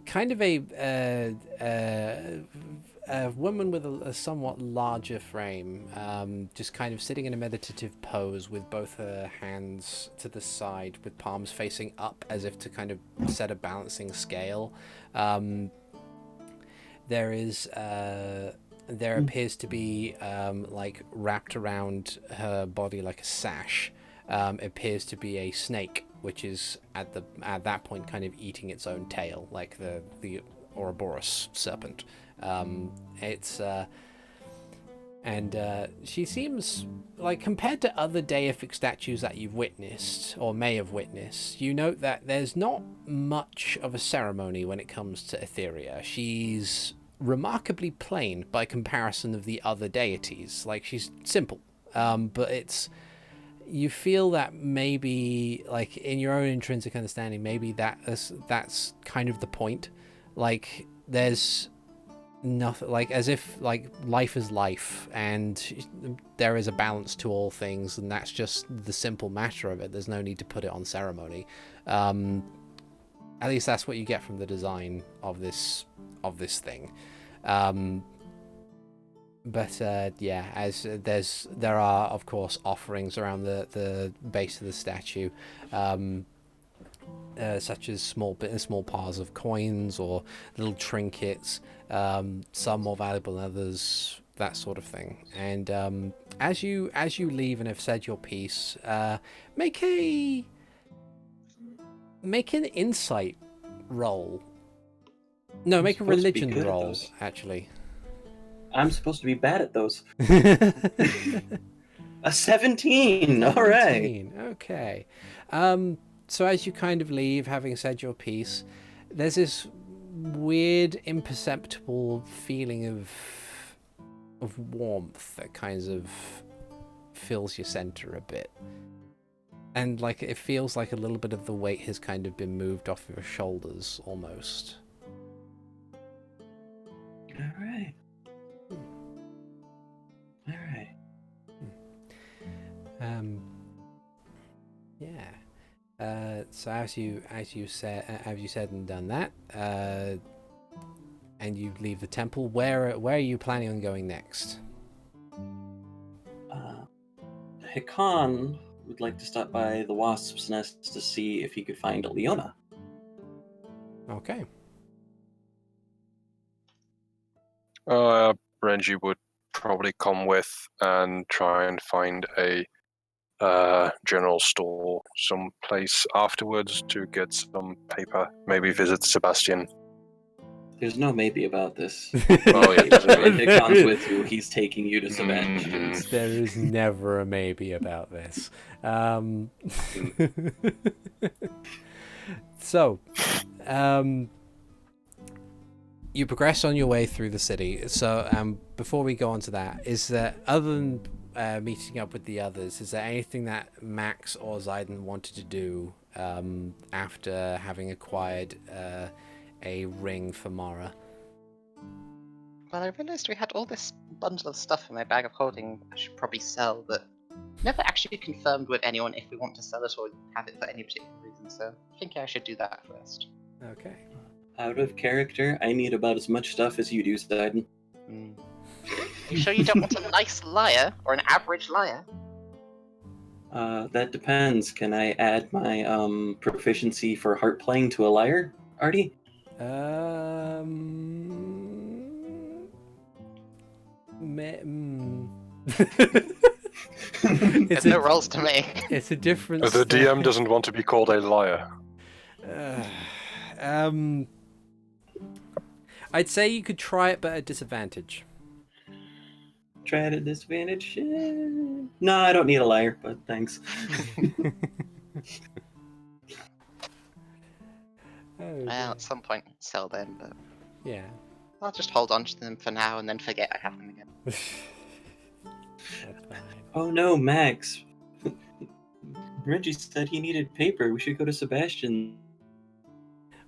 kind of a woman with a somewhat larger frame, just kind of sitting in a meditative pose with both her hands to the side with palms facing up as if to kind of set a balancing scale. There appears to be like wrapped around her body like a sash, appears to be a snake, which is at that point kind of eating its own tail, like the Ouroboros serpent. She seems like, compared to other deific statues that you've witnessed or may have witnessed, you note that there's not much of a ceremony when it comes to Etheria. She's remarkably plain by comparison of the other deities. Like, she's simple, but you feel that maybe, like, in your own intrinsic understanding, maybe that's kind of the point. Like, there's nothing, like, as if like life is life and there is a balance to all things, and that's just the simple matter of it. There's no need to put it on ceremony. At least that's what you get from the design of this thing. Yeah, as there are of course offerings around the base of the statue, such as small piles of coins or little trinkets, some more valuable than others, that sort of thing. And as you leave and have said your piece, make an insight roll. No, make a religion roll, actually. I'm supposed to be bad at those. A 17. All right. Okay. So as you kind of leave, having said your piece, there's this weird, imperceptible feeling of warmth that kind of fills your center a bit. And like it feels like a little bit of the weight has kind of been moved off your shoulders almost. All right. All right. Yeah. So as you said and done that, and you leave the temple, where are you planning on going next? Hikan would like to stop by the Wasp's Nest to see if he could find Leona. Okay. Renji would probably come with and try and find a general store someplace afterwards to get some paper. Maybe visit Sebastian. There's no maybe about this. Oh, yeah, If Hikan's with you, he's taking you to Sebastian's. There is never a maybe about this. So, you progress on your way through the city. So, before we go on to that, is there, other than meeting up with the others, is there anything that Max or Ziden wanted to do after having acquired a ring for Mara? Well, I realised we had all this bundle of stuff in my bag of holding I should probably sell, but never actually confirmed with anyone if we want to sell it or have it for any particular reason, so I think I should do that first. Okay. Out of character, I need about as much stuff as you do, Ziden. You sure you don't want a nice liar or an average liar? That depends. Can I add my proficiency for harp playing to a lyre, Artie? There's no rolls to make. It's a difference. The DM doesn't want to be called a liar. I'd say you could try it, but at disadvantage. Try at a disadvantage? No, I don't need a lyre, but thanks. Well, at some point, sell them, but Yeah. I'll just hold on to them for now and then forget I have them again. That's fine. Oh no, Max. Renji said he needed paper. We should go to Sebastian.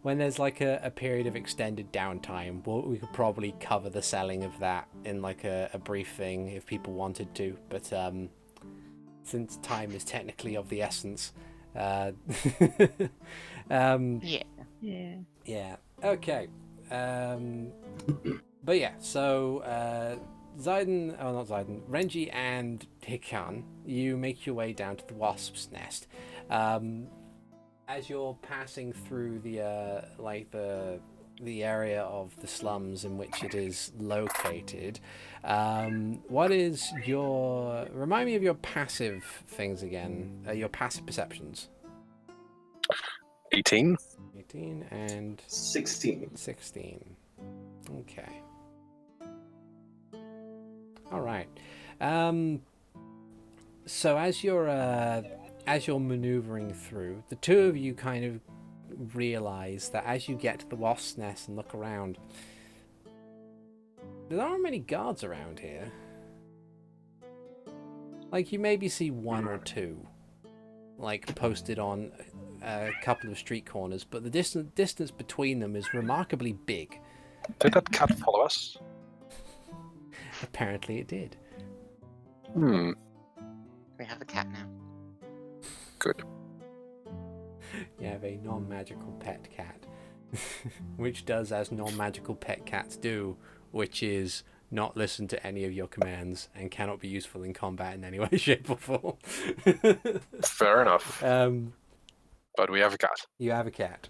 When there's like a period of extended downtime, we could probably cover the selling of that in like a brief thing if people wanted to. But since time is technically of the essence, Yeah. Yeah. yeah. Okay. But yeah, so Renji and Hikan, you make your way down to the Wasp's Nest. As you're passing through the area of the slums in which it is located, what is your... Remind me of your passive things again. Your passive perceptions. 18. 18 and 16. 16. Okay. All right. So as you're maneuvering through, the two of you kind of realize that as you get to the Wasp's Nest and look around, there aren't many guards around here. Like, you maybe see one or two, like, posted on a couple of street corners, but the distance between them is remarkably big. Did that cat follow us? Apparently it did. Hmm. We have a cat now. Good. You have a non-magical pet cat, which does as non-magical pet cats do, which is not listen to any of your commands and cannot be useful in combat in any way, shape, or form. Fair enough. But we have a cat. You have a cat.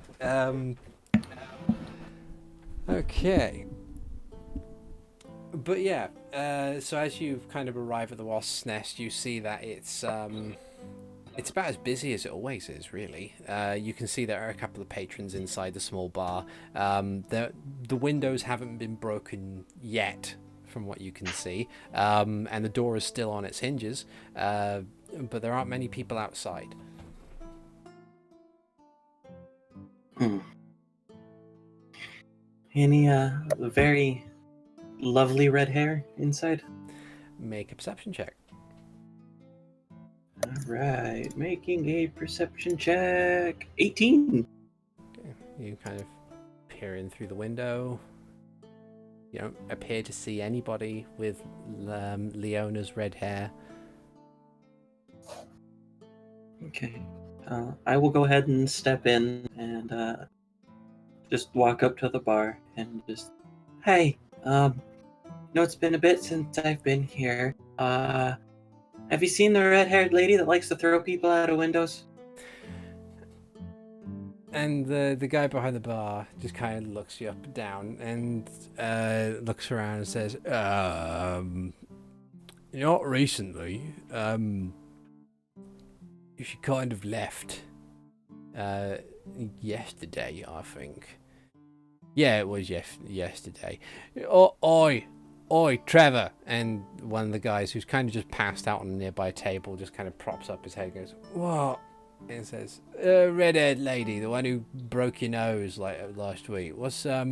Okay. But yeah, so as you kind of arrive at the Wasp's Nest, you see that it's about as busy as it always is, really. You can see there are a couple of patrons inside the small bar. The windows haven't been broken yet, from what you can see, and the door is still on its hinges, but there aren't many people outside. Any very lovely red hair inside? Make a perception check. All right, making a perception check. 18. Okay. You kind of peer in through the window. You don't appear to see anybody with Leona's red hair. Okay. I will go ahead and step in and just walk up to the bar and just, hey, know it's been a bit since I've been here. Have you seen the red-haired lady that likes to throw people out of windows? And the guy behind the bar just kind of looks you up and down and looks around and says, not recently. She kind of left yesterday, I think. Yeah, it was yesterday. Oi, Trevor! And one of the guys who's kind of just passed out on a nearby table just kind of props up his head and goes, what? And says, red-haired lady, the one who broke your nose last week. What's have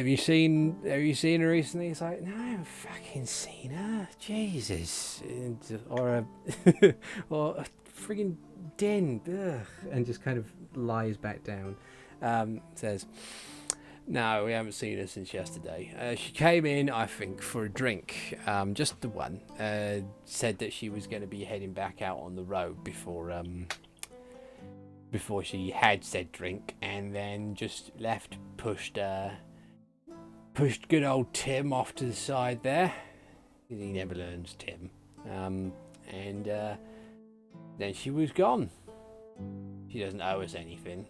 you seen her recently? He's like, no, I haven't fucking seen her. Jesus. Or a friggin' din. Ugh. And just kind of lies back down. Says, no, we haven't seen her since yesterday. She came in, I think, for a drink. Just the one. Said that she was going to be heading back out on the road before she had said drink, and then just left, pushed good old Tim off to the side there. He never learns, Tim. And then she was gone. She doesn't owe us anything.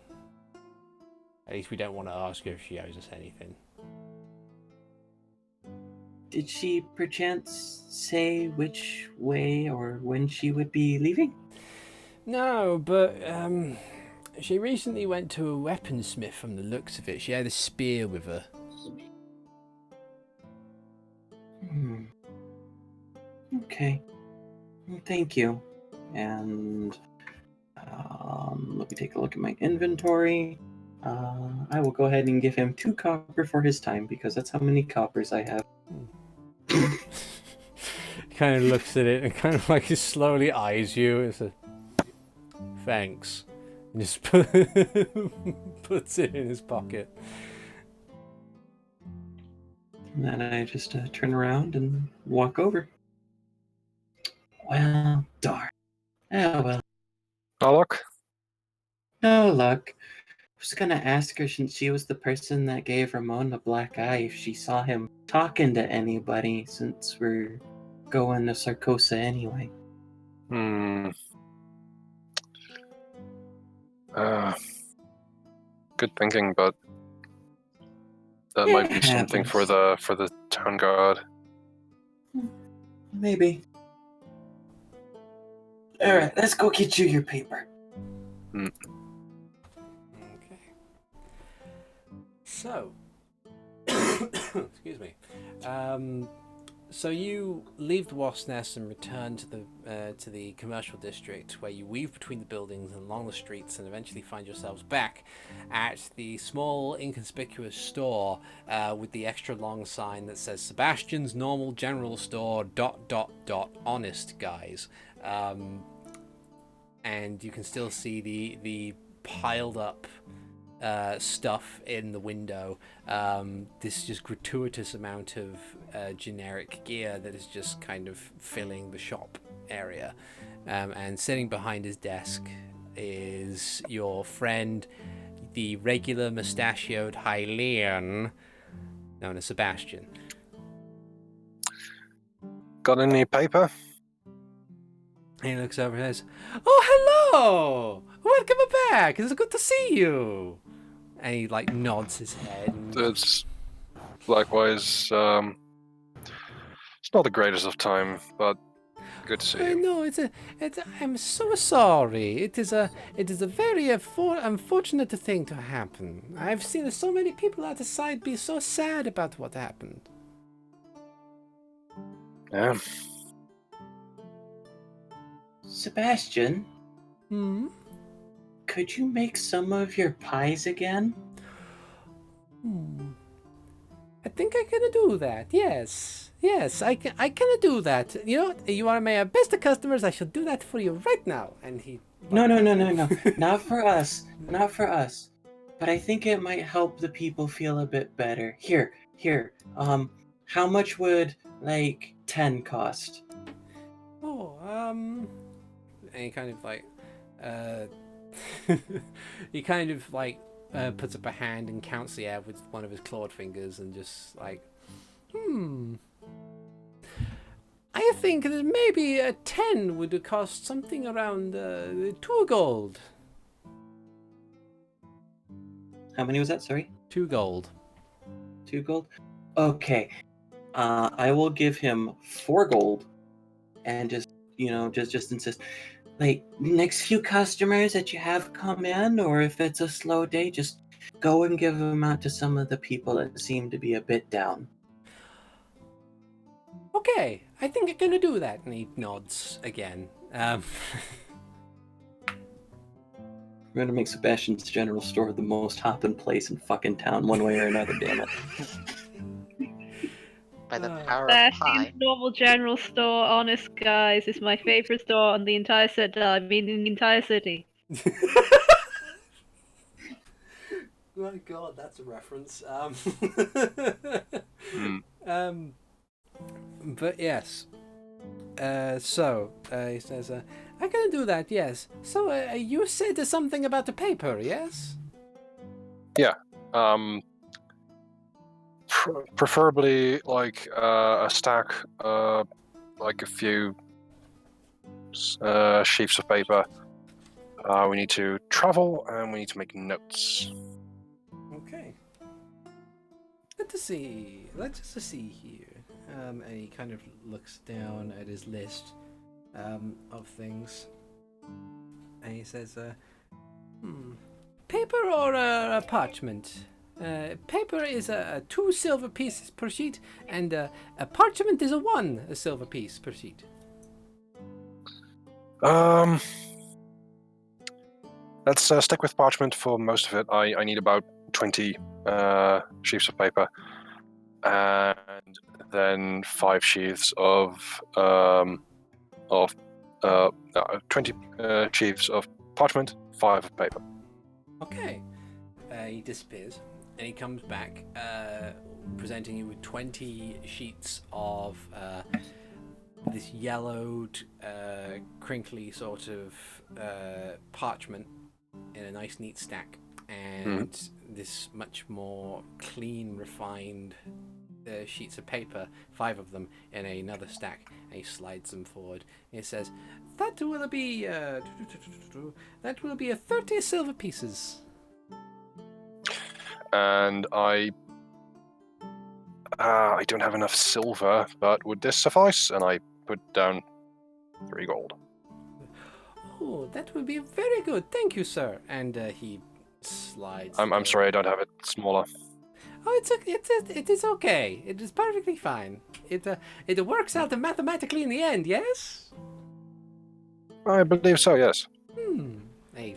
At least we don't want to ask her if she owes us anything. Did she perchance say which way or when she would be leaving? No, but she recently went to a weaponsmith from the looks of it. She had a spear with her. Okay. Thank you. And let me take a look at my inventory. I will go ahead and give him 2 copper for his time because that's how many coppers I have. Kind of looks at it and kind of like slowly eyes you and says, thanks. And just puts it in his pocket. And then I just turn around and walk over. Well, darn. Oh, well. Warlock? No luck. I was gonna ask her since she was the person that gave Ramon the black eye if she saw him talking to anybody since we're going to Sarcossa anyway. Good thinking, but that It might be something for happens. the town guard. Maybe. Alright, let's go get you your paper. Okay. So, excuse me. So you leave the Wasp Nest and return to the commercial district, where you weave between the buildings and along the streets, and eventually find yourselves back at the small, inconspicuous store with the extra long sign that says Sebastian's Normal General Store ... Honest Guys. And you can still see the piled up stuff in the window. This just gratuitous amount of generic gear that is just kind of filling the shop area. And sitting behind his desk is your friend, the regular mustachioed Hylian, known as Sebastian. Got any paper? And he looks over and says, "Oh, hello! Welcome back! It's good to see you!" And he like nods his head. And... It's likewise. It's not the greatest of time, but good to see you. No, I'm so sorry. It is a very unfortunate thing to happen. I've seen so many people at the side be so sad about what happened. Yeah. Sebastian, Hmm? could you make some of your pies again? I think I can do that. Yes, I can do that. You know, you are my best customers. I shall do that for you right now. And he. No. Not for us. Not for us. But I think it might help the people feel a bit better. Here. How much would, like, 10 cost? Oh, and he kind of like, he kind of like puts up a hand and counts the air with one of his clawed fingers and just like, I think that maybe a 10 would cost something around 2 gold. How many was that? Sorry? 2 gold. 2 gold? Okay. I will give him 4 gold and just insist. Like, next few customers that you have come in, or if it's a slow day, just go and give them out to some of the people that seem to be a bit down. Okay, I think I'm gonna do that. And he nods again. We're gonna make Sebastian's General Store the most hopping place in fucking town, one way or another, damn it. By the power of pi. Sebastian's normal general store, honest guys, is my favorite store on the entire city. I mean, in the entire city. My God, that's a reference. But yes. So he says, "I can do that. Yes. So you said something about the paper, yes?" Yeah. Preferably like a stack, like a few sheets of paper. We need to travel and we need to make notes. Okay. Let's just see here. And he kind of looks down at his list of things, and he says, paper or parchment? Paper is 2 silver pieces per sheet, and a parchment is 1 silver piece per sheet. Let's stick with parchment for most of it. I need about 20 sheets of paper, and then 5 sheets of 20 sheets of parchment, 5 of paper. Okay. He disappears, and he comes back, presenting you with 20 sheets of this yellowed, crinkly sort of parchment in a nice neat stack, and this much more clean, refined sheets of paper, 5 of them in another stack, and he slides them forward. He says, that will be 30 silver pieces. And I don't have enough silver, but would this suffice? And I put down 3 gold. Oh, that would be very good. Thank you, sir. And he slides. I'm sorry, I don't have it smaller. Oh, it is okay. It is perfectly fine. It works out mathematically in the end. Yes. I believe so. Yes. He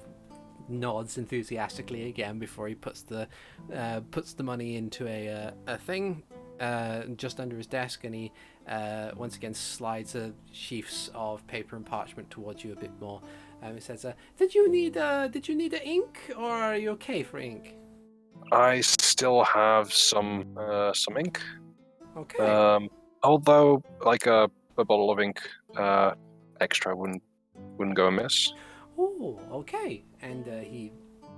nods enthusiastically again before he puts the money into a thing just under his desk, and he once again slides sheafs of paper and parchment towards you a bit more. He says, "Did you need ink, or are you okay for ink?" I still have some ink. Okay. Although, like a bottle of ink extra wouldn't go amiss. Oh, okay. And he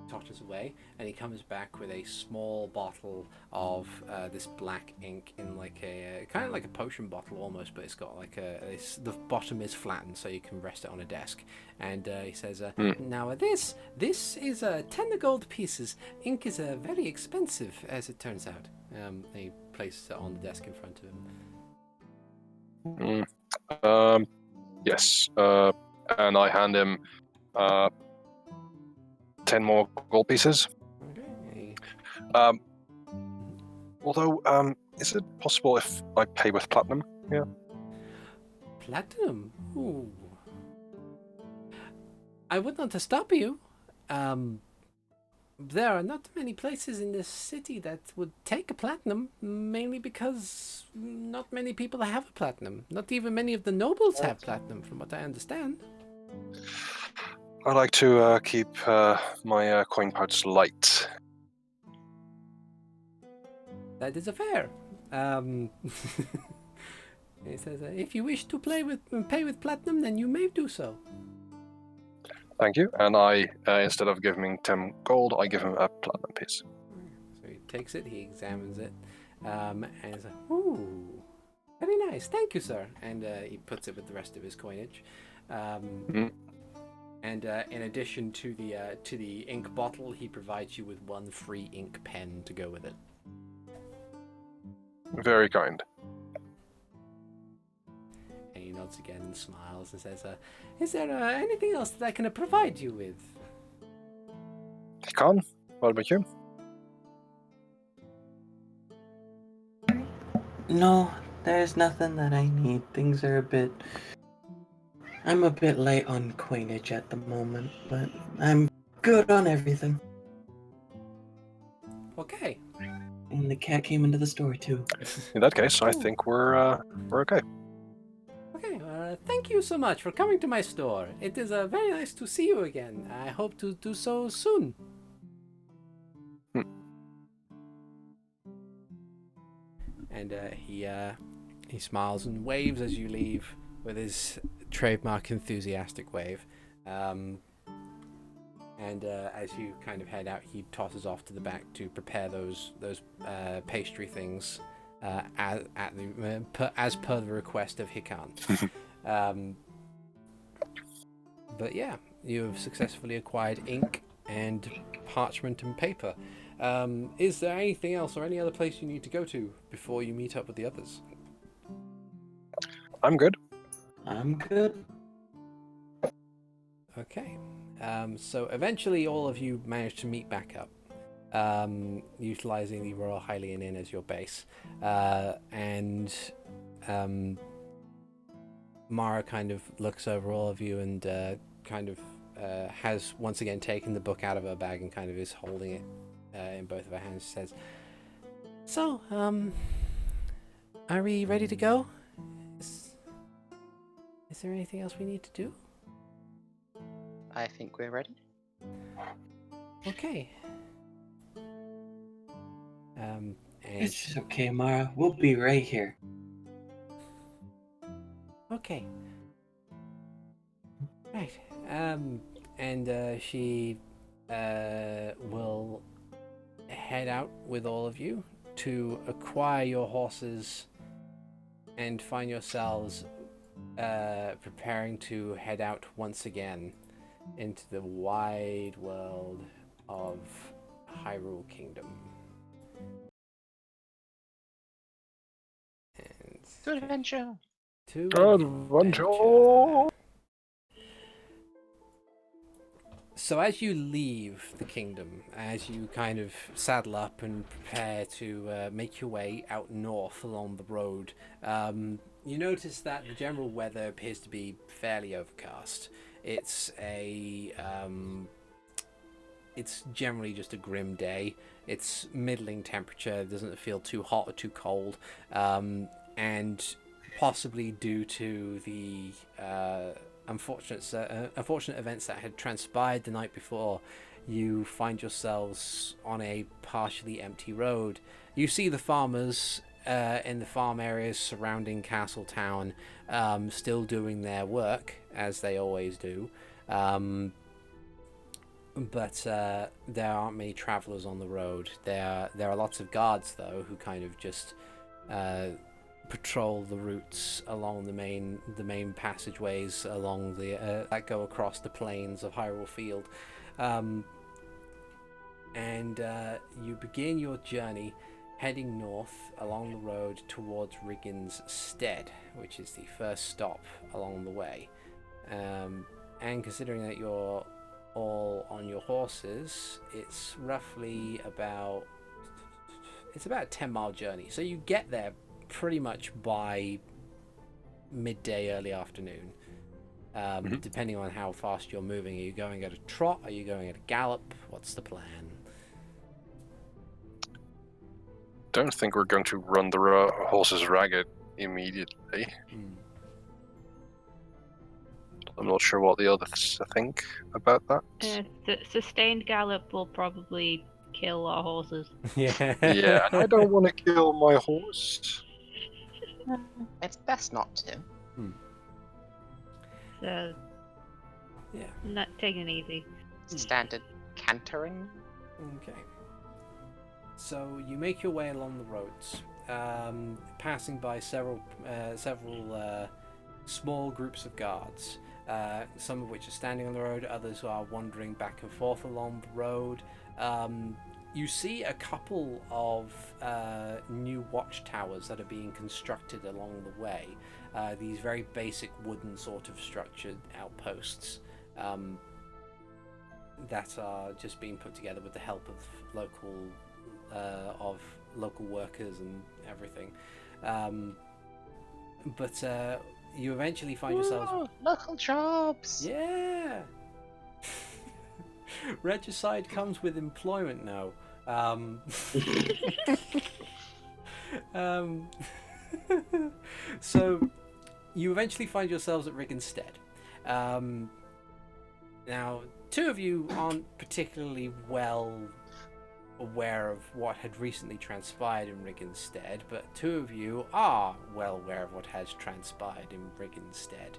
totters away, and he comes back with a small bottle of this black ink in like a kind of like a potion bottle almost, but it's got like the bottom is flattened so you can rest it on a desk. And he says, "Now this is 10 gold pieces. Ink is very expensive, as it turns out." And he places it on the desk in front of him. Yes. And I hand him 10 more gold pieces. Okay. Although, is it possible if I pay with platinum? Yeah. Platinum? Ooh. I would not stop you. There are not many places in this city that would take a platinum, mainly because not many people have a platinum. Not even many of the nobles have platinum, from what I understand. I like to keep my coin pouch light. That is a fair. He says, if you wish to pay with platinum, then you may do so. Thank you. And I, instead of giving him 10 gold, I give him a platinum piece. So he takes it, he examines it, and he's like, ooh, very nice, thank you, sir. And he puts it with the rest of his coinage. And in addition to the ink bottle, he provides you with 1 free ink pen to go with it. Very kind. And he nods again and smiles and says, is there anything else that I can provide you with? Hikan, what about you? No, there's nothing that I need. Things are I'm a bit light on coinage at the moment, but I'm good on everything. Okay. And the cat came into the store too. In that case, I think we're okay. Okay, thank you so much for coming to my store. It is very nice to see you again. I hope to do so soon. And he smiles and waves as you leave with his trademark enthusiastic wave. And as you kind of head out, he tosses off to the back to prepare those pastry things as per the request of Hikan. But yeah, you have successfully acquired ink and parchment and paper. Is there anything else or any other place you need to go to before you meet up with the others? I'm good. I'm good. Okay. So eventually all of you manage to meet back up, utilizing the Royal Hylian Inn as your base. And Mara kind of looks over all of you and has once again taken the book out of her bag and kind of is holding it in both of her hands. She says, so, are we ready to go? Is there anything else we need to do? I think we're ready. Okay. And It's okay, Mara. We'll be right here. okay. Right. And she will head out with all of you to acquire your horses and find yourselves preparing to head out once again into the wide world of Hyrule Kingdom. And To adventure! to Adventure! So as you leave the kingdom, as you kind of saddle up and prepare to make your way out north along the road, you notice that the general weather appears to be fairly overcast. It's generally just a grim day. It's middling temperature. It doesn't feel too hot or too cold, and possibly due to the unfortunate events that had transpired the night before, you find yourselves on a partially empty road. You see the farmers in the farm areas surrounding Castle Town still doing their work, as they always do. But there aren't many travelers on the road. There are lots of guards, though, who kind of just patrol the routes along the main passageways along the that go across the plains of Hyrule Field. And you begin your journey heading north along the road towards Riggin's Stead, which is the first stop along the way. And considering that you're all on your horses, it's roughly about a 10-mile journey. So you get there pretty much by midday, early afternoon, depending on how fast you're moving. Are you going at a trot? Are you going at a gallop? What's the plan? don't think we're going to run the horses ragged immediately. I'm not sure what the others think about that. Sustained gallop will probably kill our horses. Yeah. Yeah, and I don't want to kill my horse. It's best not to. So, Yeah. not taking it easy. Standard cantering. Okay. So you make your way along the roads, passing by several small groups of guards. Some of which are standing on the road, others are wandering back and forth along the road. You see a couple of new watchtowers that are being constructed along the way. These very basic wooden sort of structured outposts that are just being put together with the help of local workers and everything. But you eventually find yourselves... Ooh, local jobs! Yeah! Regicide comes with employment now. So, you eventually find yourselves at Riggensted. Now, two of you aren't particularly well aware of what had recently transpired in Riggensted, but two of you are well aware of what has transpired in Riggensted.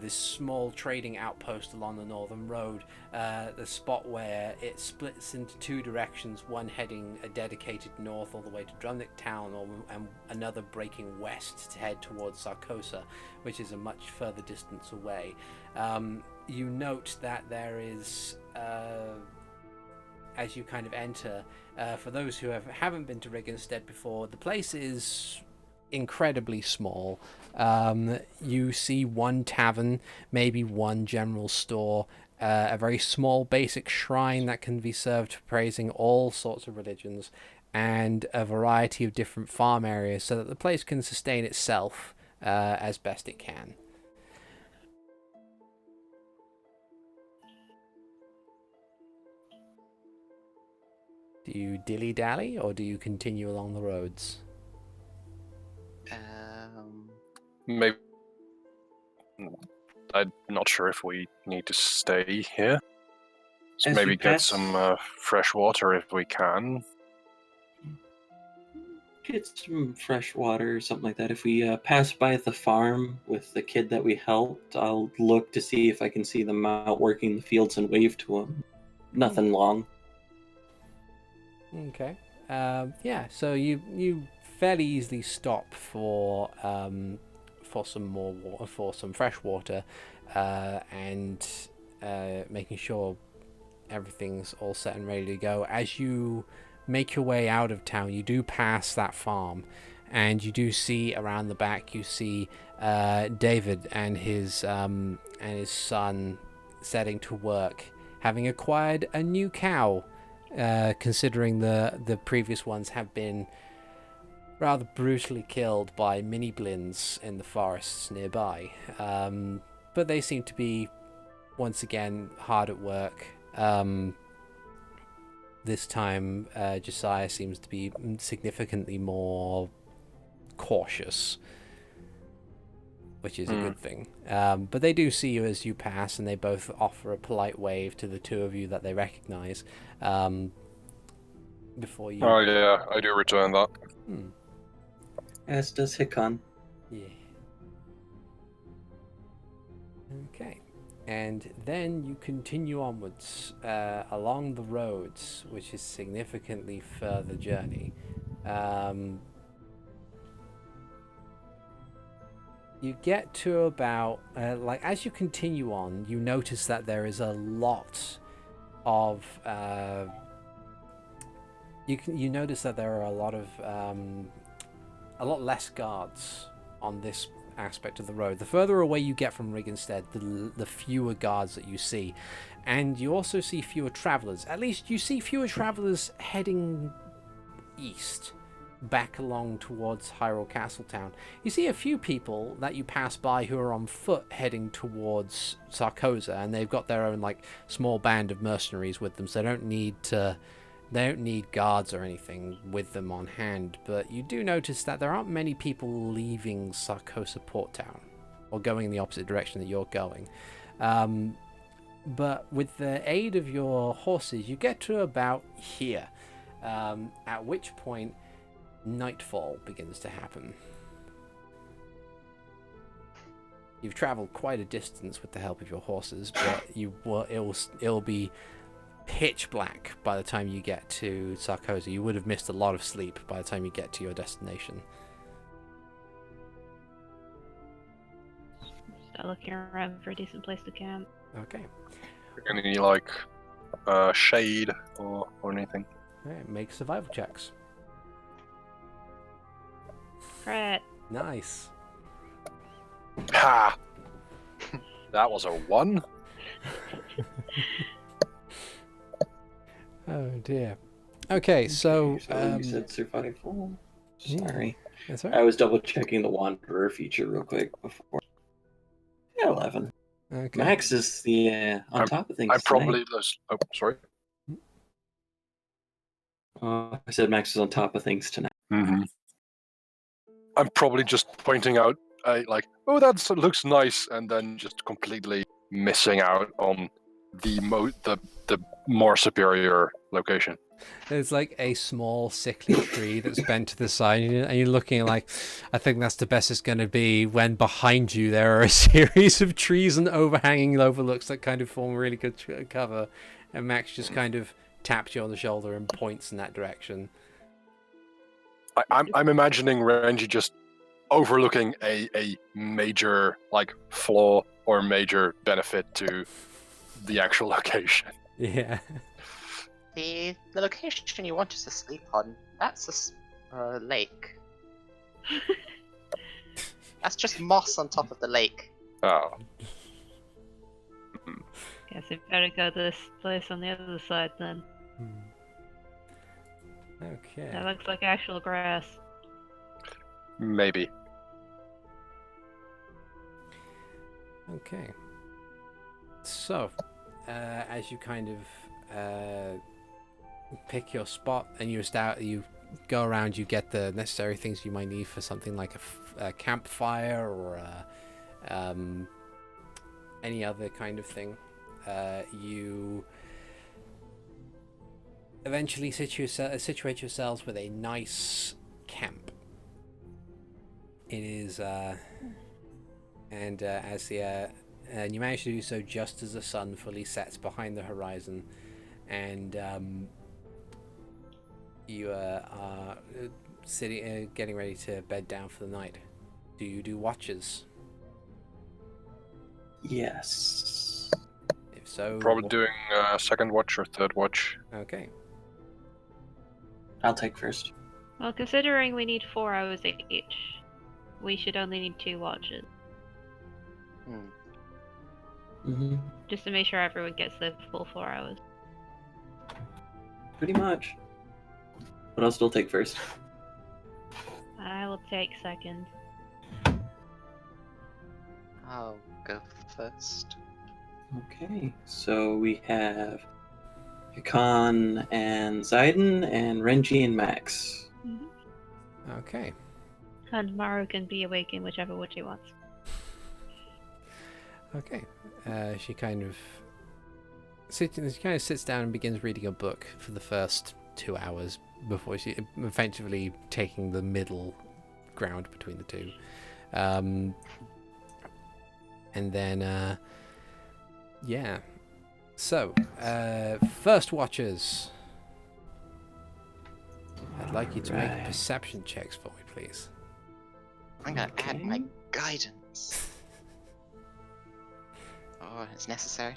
This small trading outpost along the northern road, the spot where it splits into two directions, one heading a dedicated north all the way to Drumnick Town, and another breaking west to head towards Sarcossa, which is a much further distance away. You note that there is... as you kind of enter, for those who haven't been to Riggensted before, the place is incredibly small. You see one tavern, maybe one general store, a very small basic shrine that can be served praising all sorts of religions, and a variety of different farm areas so that the place can sustain itself as best it can. Do you dilly-dally, or do you continue along the roads? Maybe. I'm not sure if we need to stay here. So As maybe you get pass- some fresh water if we can. Get some fresh water or something like that. If we pass by the farm with the kid that we helped, I'll look to see if I can see them out working the fields and wave to them. Nothing long. Okay. Yeah. So you fairly easily stop for some fresh water, and making sure everything's all set and ready to go. As you make your way out of town, you do pass that farm, and you do see around the back. You see David and his son setting to work, having acquired a new cow. Considering the previous ones have been rather brutally killed by mini-blins in the forests nearby. But they seem to be, once again, hard at work. This time, Josiah seems to be significantly more cautious, which is a good thing. But they do see you as you pass, and they both offer a polite wave to the two of you that they recognize. Before you... Oh yeah, I do return that. As does Hikan. Yeah. Okay. And then you continue onwards along the roads, which is significantly further journey. You get to about as you continue on, you notice that there is a lot of you notice that there are a lot less guards on this aspect of the road. The further away you get from Riggensted, the fewer guards that you see, and you also see fewer travelers. At least you see fewer travelers heading east, back along towards Hyrule Castletown. You see a few people that you pass by who are on foot heading towards Sarcossa, and they've got their own small band of mercenaries with them, so they don't need to They don't need guards or anything with them on hand, but you do notice that there aren't many people leaving Sarcossa Port Town, or going in the opposite direction that you're going. But with the aid of your horses, you get to about here, at which point nightfall begins to happen. You've travelled quite a distance with the help of your horses, but it'll be pitch black by the time you get to Sarcossa. You would have missed a lot of sleep by the time you get to your destination. Start looking around for a decent place to camp. Okay. Any like shade or anything? Alright, make survival checks. Crit. Nice. Ha! That was a 1. Oh dear. Okay, so you said survival. yeah. Sorry. That's I right. was double checking the Wanderer feature real quick before. Yeah, 11. Okay. Max is the on top of things. I probably tonight. was. Oh, sorry. I said Max is on top of things tonight. Mm-hmm. I'm probably just pointing out, like, oh, that looks nice, and then just completely missing out on the more superior location. There's like a small sickly tree that's bent to the side, and you're looking like, I think that's the best it's going to be, when behind you there are a series of trees and overhanging overlooks that kind of form a really good cover, and Max just kind of taps you on the shoulder and points in that direction. I'm imagining Renji just overlooking a major like flaw or major benefit to the actual location. Yeah. The location you want us to sleep on, that's a lake. That's just moss on top of the lake. Oh. Guess we better go to this place on the other side then. Okay. That looks like actual grass. Maybe. Okay. So, as you kind of pick your spot and you go around, you get the necessary things you might need for something like a campfire or any other kind of thing. You eventually situate yourselves with a nice camp. It is, and you manage to do so just as the sun fully sets behind the horizon, and you are sitting, getting ready to bed down for the night. Do you do watches? Yes. If so, Probably doing second watch or third watch. Okay. I'll take first. Well, considering we need 4 hours each, we should only need 2 watches. Mm-hmm. Just to make sure everyone gets their full 4 hours. Pretty much. But I'll still take first. I will take second. I'll go first. Okay, so we have Hikan and Ziden and Renji and Max. Okay. And Maru can be awakened whichever watch he wants. Okay. She kind of sits down and begins reading a book for the first 2 hours before she eventually taking the middle ground between the two. And then, yeah. So, first watchers. I'd like you to make Right. perception checks for me, please. I'm gonna add Okay. my guidance. Oh, it's necessary.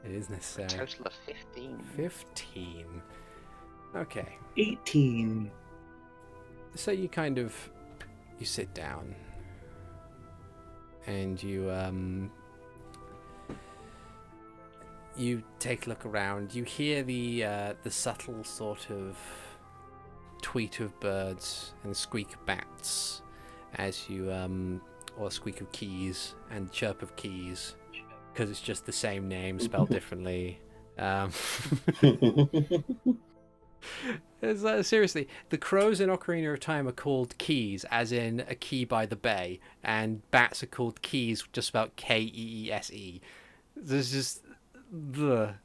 It is A necessary. total of 15. 15. Okay. 18. So you sit down and you take a look around. You hear the subtle sort of tweet of birds and squeak of bats as you or squeak of keys and chirp of keys, because it's just the same name spelled differently. Seriously, the crows in Ocarina of Time are called keys, as in a key by the bay, and bats are called keys, just spelled Keese. There's just the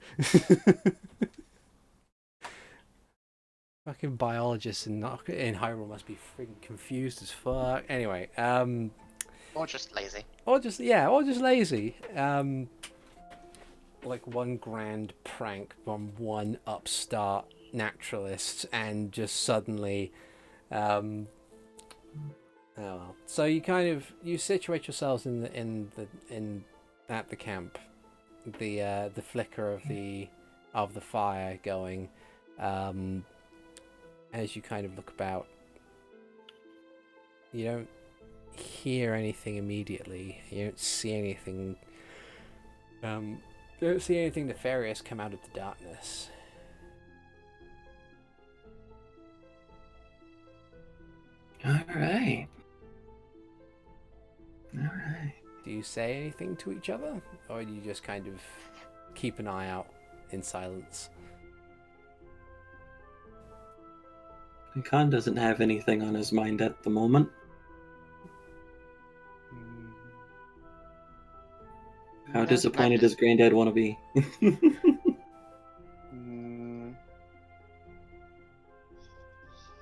fucking biologists in Hyrule must be freaking confused as fuck. Anyway, Or just lazy. or just lazy. Like one grand prank from one upstart naturalist, and just suddenly, oh well. So you situate yourselves in at the camp, the flicker of the fire going, as you kind of look about. You don't hear anything immediately. You don't see anything. You don't see anything nefarious come out of the darkness. All right. Do you say anything to each other, or do you just kind of keep an eye out in silence? Hikan doesn't have anything on his mind at the moment. How No, disappointed does Granddad want to be?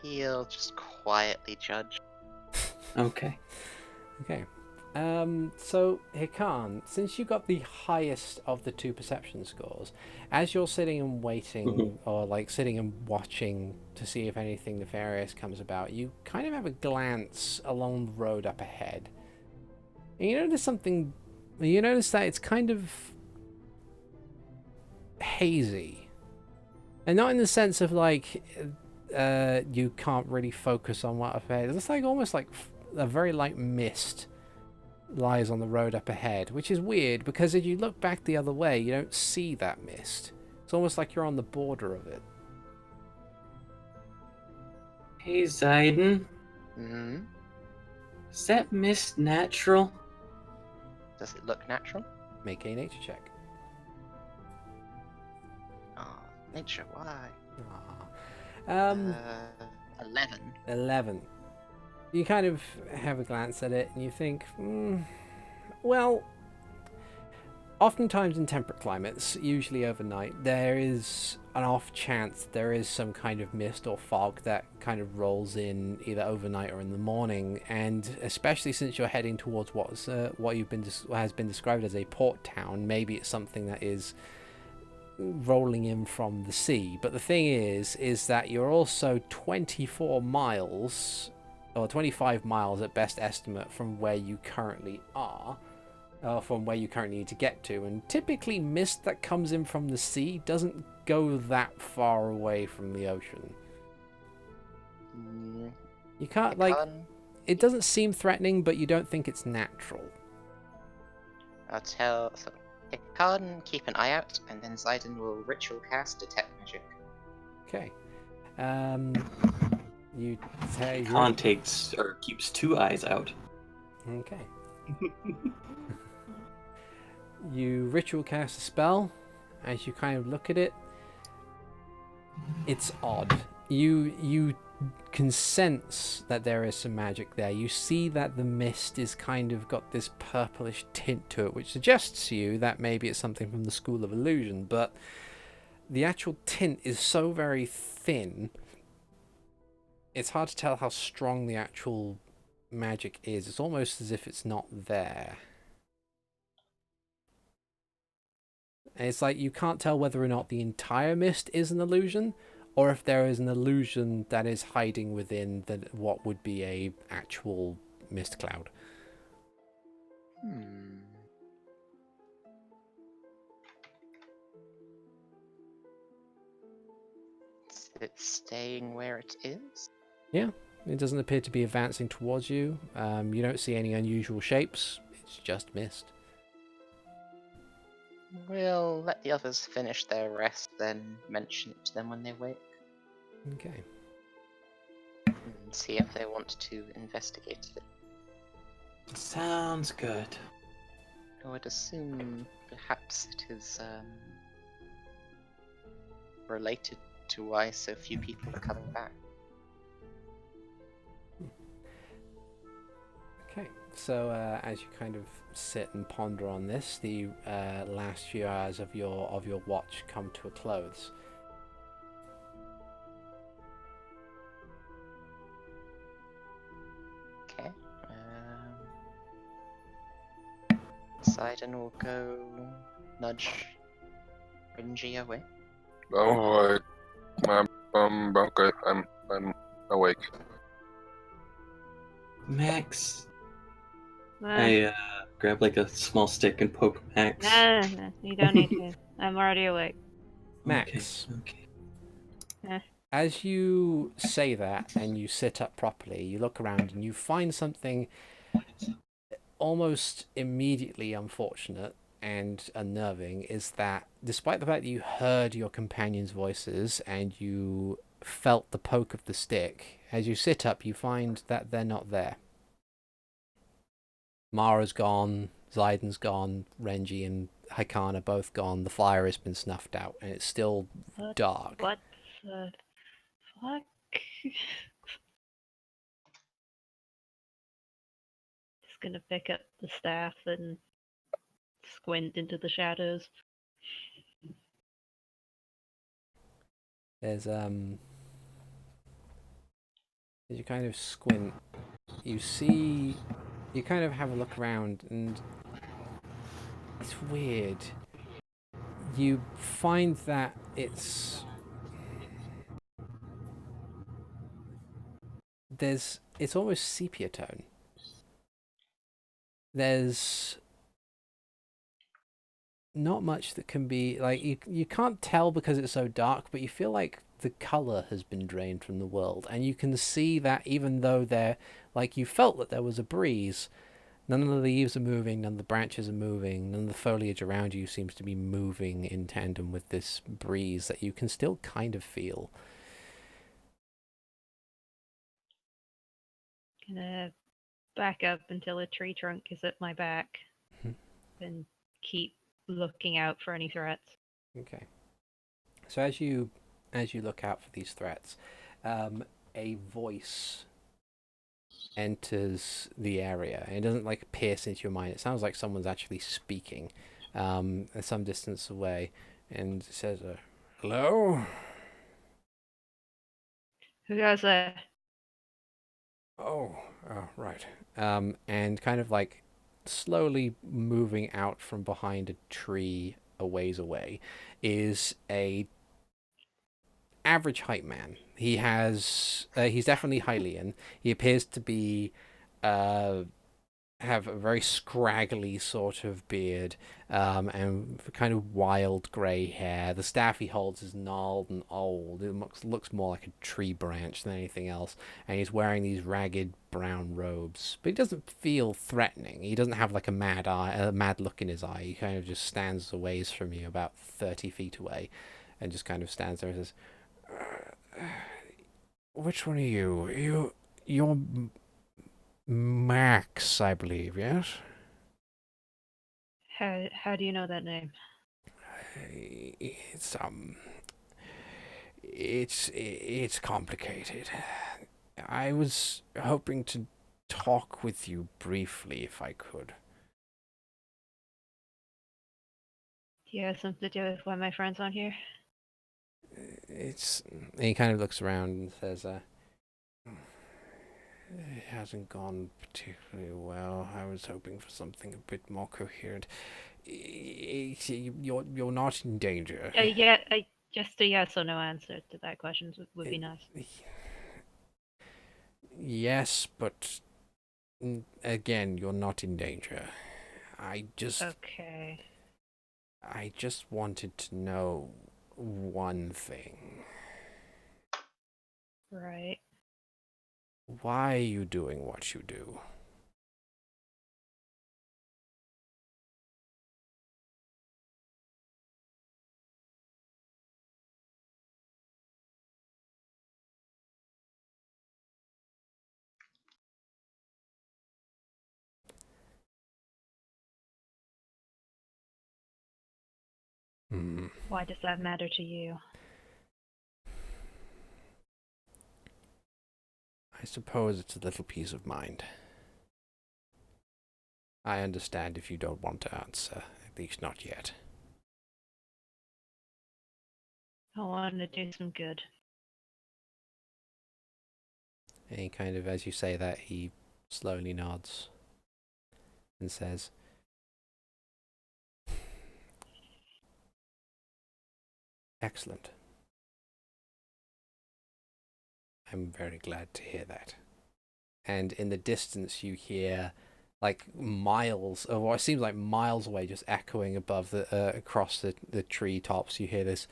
He'll just quietly judge. Okay. Okay. So Hikan, since you got the highest of the two perception scores, as you're sitting and waiting, or like sitting and watching to see if anything nefarious comes about, you kind of have a glance along the road up ahead. And you notice something. You notice that it's kind of hazy, and not in the sense of like you can't really focus on what up ahead. It's like almost like a very light mist lies on the road up ahead, which is weird because if you look back the other way, you don't see that mist. It's almost like you're on the border of it. Hey, Ziden. Hmm? Is that mist natural? Does it look natural? Make a nature check. Ah, nature, why? Ah. 11. 11. You kind of have a glance at it and you think, well, oftentimes in temperate climates, usually overnight, there is an off chance there is some kind of mist or fog that kind of rolls in either overnight or in the morning, and especially since you're heading towards what has been described as a port town, maybe it's something that is rolling in from the sea. But the thing is that you're also 24 miles or 25 miles at best estimate from where you currently are, from where you currently need to get to, and typically mist that comes in from the sea doesn't go that far away from the ocean. You can't it doesn't seem threatening, but you don't think it's natural. I'll tell. So, Hikan, keep an eye out, and then Ziden will ritual cast Detect Magic. Okay. You say Hikan takes or keeps 2 eyes out. Okay. You ritual cast a spell. As you kind of look at it, it's odd. You can sense that there is some magic there. You see that the mist is kind of got this purplish tint to it, which suggests to you that maybe it's something from the School of Illusion, but the actual tint is so very thin, it's hard to tell how strong the actual magic is. It's almost as if it's not there. And it's like you can't tell whether or not the entire mist is an illusion, or if there is an illusion that is hiding within what would be a actual mist cloud. Is it staying where it is? Yeah, it doesn't appear to be advancing towards you. You don't see any unusual shapes. It's just mist. We'll let the others finish their rest, then mention it to them when they wake. Okay. And see if they want to investigate it. Sounds good. I would assume perhaps it is related to why so few people are coming back. Okay, so as you kind of sit and ponder on this, the last few hours of your watch come to a close. Okay. Ziden will go nudge Renji away. Oh, okay. I'm awake. Max. Nah, I grab like a small stick and poke Max. nah, you don't need to. I'm already awake. Max, Okay. as you say that and you sit up properly, you look around and you find something almost immediately unfortunate and unnerving, is that despite the fact that you heard your companions' voices and you felt the poke of the stick, as you sit up you find that they're not there. Mara's gone, Ziden's gone, Renji and Hikan are both gone, the fire has been snuffed out, and it's still dark. What the fuck? Just gonna pick up the staff and squint into the shadows. There's as you kind of squint, you see, you kind of have a look around, and it's weird. You find that it's almost sepia tone. There's not much that can be like, you can't tell because it's so dark, but you feel like the color has been drained from the world, and you can see that even though you felt that there was a breeze, none of the leaves are moving, none of the branches are moving, none of the foliage around you seems to be moving in tandem with this breeze that you can still kind of feel. Gonna back up until a tree trunk is at my back and keep looking out for any threats. Okay. So as you look out for these threats, a voice enters the area. It doesn't like pierce into your mind. It sounds like someone's actually speaking at some distance away, and it says, "Hello? Who goes there? Oh, right." And kind of like slowly moving out from behind a tree a ways away is a average height man. He's definitely Hylian. He appears to be have a very scraggly sort of beard, and kind of wild grey hair. The staff he holds is gnarled and old. It looks more like a tree branch than anything else, and he's wearing these ragged brown robes. But he doesn't feel threatening. He doesn't have like a mad look in his eye. He kind of just stands a ways from you, about 30 feet away, and just kind of stands there and says, "Which one are you? You're Max, I believe, yes?" How do you know that name? It's complicated. I was hoping to talk with you briefly if I could. Do you have something to do with why my friend's on here? He kind of looks around and says, "It hasn't gone particularly well. I was hoping for something a bit more coherent. You're not in danger." Just a yes or no answer to that question would be nice. Yes, but again, you're not in danger. Okay. I just wanted to know one thing. Right. Why are you doing what you do? Why does that matter to you? I suppose it's a little peace of mind. I understand if you don't want to answer, at least not yet. I want to do some good. And he kind of, as you say that, he slowly nods and says, "Excellent. I'm very glad to hear that." And in the distance you hear, like miles, or what seems like miles away, just echoing above the across the treetops, you hear this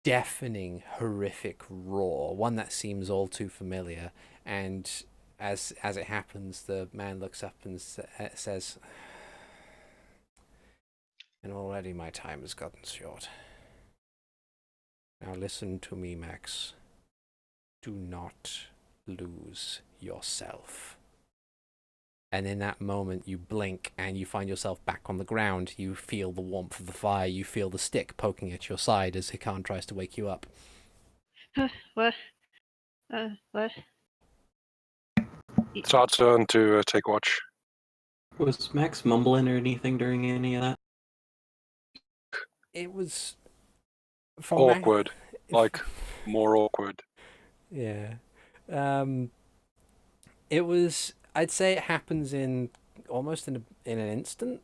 deafening, horrific roar, one that seems all too familiar. And as it happens, the man looks up and says, "And already my time has gotten short. Now listen to me, Max. Do not lose yourself." And in that moment, you blink and you find yourself back on the ground. You feel the warmth of the fire. You feel the stick poking at your side as Hikan tries to wake you up. What? What? It's our turn to take watch. Was Max mumbling or anything during any of that? It was Awkward. Like, more awkward. Yeah. It was. I'd say it happens in almost in an instant.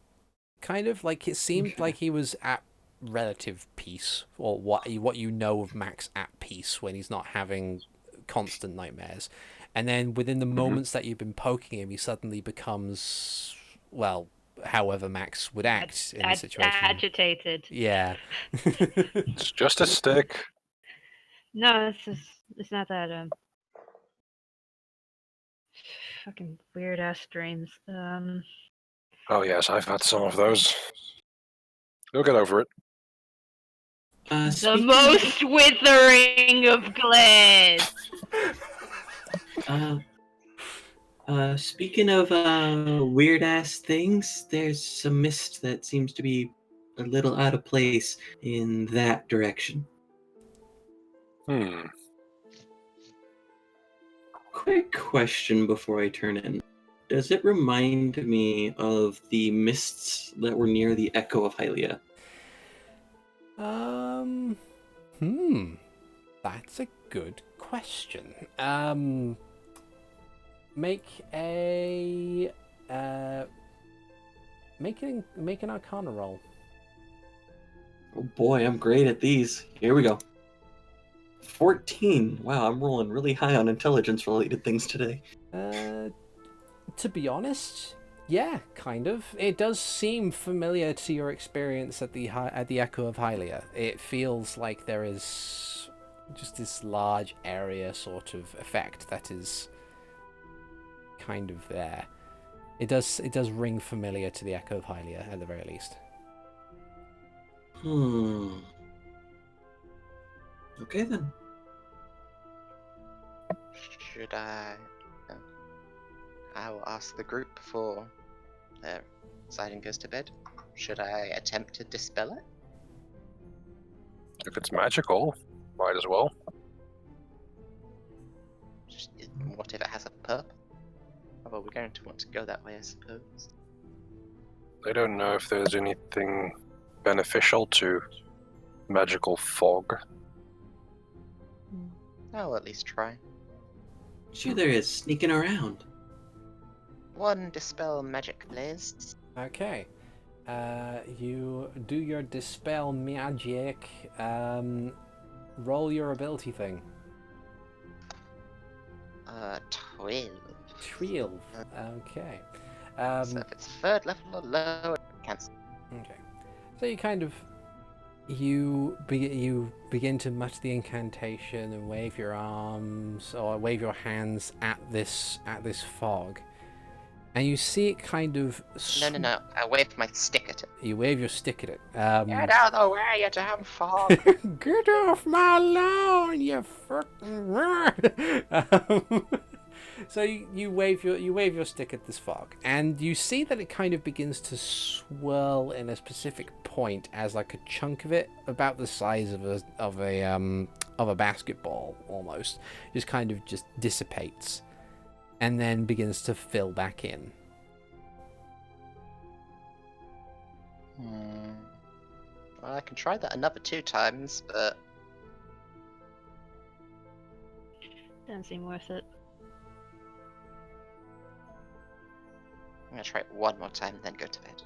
Kind of like it seemed like he was at relative peace, or what you know of Max at peace when he's not having constant nightmares. And then within the moments that you've been poking him, he suddenly becomes, well, however Max would act in the situation. Agitated. Yeah. It's just a stick. No, it's not that. Fucking weird ass dreams. Oh yes, I've had some of those. You'll get over it. The most withering of glares. Speaking of weird ass things, there's some mist that seems to be a little out of place in that direction. Quick question before I turn in. Does it remind me of the mists that were near the Echo of Hylia? That's a good question. Make an Arcana roll. Oh boy, I'm great at these. Here we go. 14. Wow, I'm rolling really high on intelligence-related things today. To be honest, yeah, kind of. It does seem familiar to your experience at the Echo of Hylia. It feels like there is just this large area sort of effect that is kind of there. It does ring familiar to the Echo of Hylia at the very least. Okay then. Should I will ask the group before Ziden goes to bed. Should I attempt to dispel it? If it's magical, might as well. What if it has a perp? Well, we're going to want to go that way, I suppose. I don't know if there's anything beneficial to magical fog. I'll at least try. Sure there is, sneaking around. One dispel magic, please. Okay. You do your dispel magic. Roll your ability thing. 12. 12. Okay. So if it's third level or lower, cancel. Okay. So you kind of you begin to mutter the incantation and wave your arms or wave your hands at this fog, and you see it kind of. No. I waved my stick at it. You wave your stick at it. Get out of the way, you damn fog! Get off my lawn, you fucking. So you wave your stick at this fog, and you see that it kind of begins to swirl in a specific point as like a chunk of it, about the size of of a basketball almost, just kind of just dissipates, and then begins to fill back in. Well, I can try that another 2 times, but Doesn't seem worth it. I'm gonna try it one more time and then go to bed.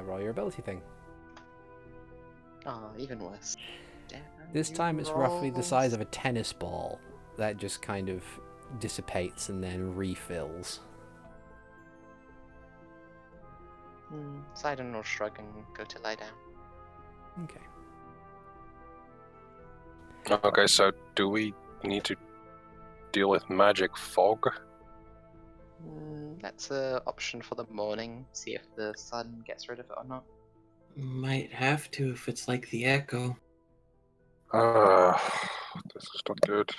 Roll your ability thing. Oh, even worse. Damn, This you time it's roughly the size rolls. of a tennis ball that just kind of dissipates and then refills. Ziden will shrug and go to lie down. Okay. Okay, so do we need to deal with magic fog? That's an option for the morning. See if the sun gets rid of it or not. Might have to if it's like the echo. This is not good.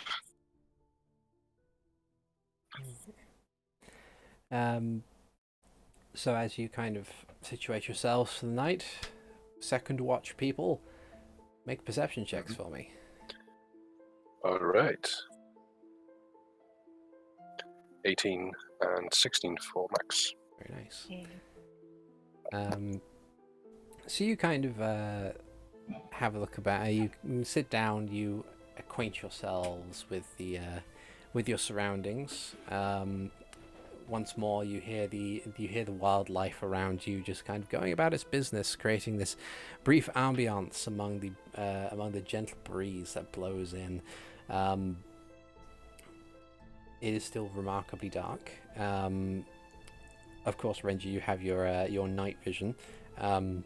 So as you kind of situate yourselves for the night, second watch people, make perception checks for me. Alright. 18 and 16 for Max. Very nice. Yeah. So you kind of have a look about. You sit down. You acquaint yourselves with your surroundings. Once more, you hear the wildlife around you, just kind of going about its business, creating this brief ambiance among the gentle breeze that blows in. It is still remarkably dark. Of course, Renji, you have your night vision. So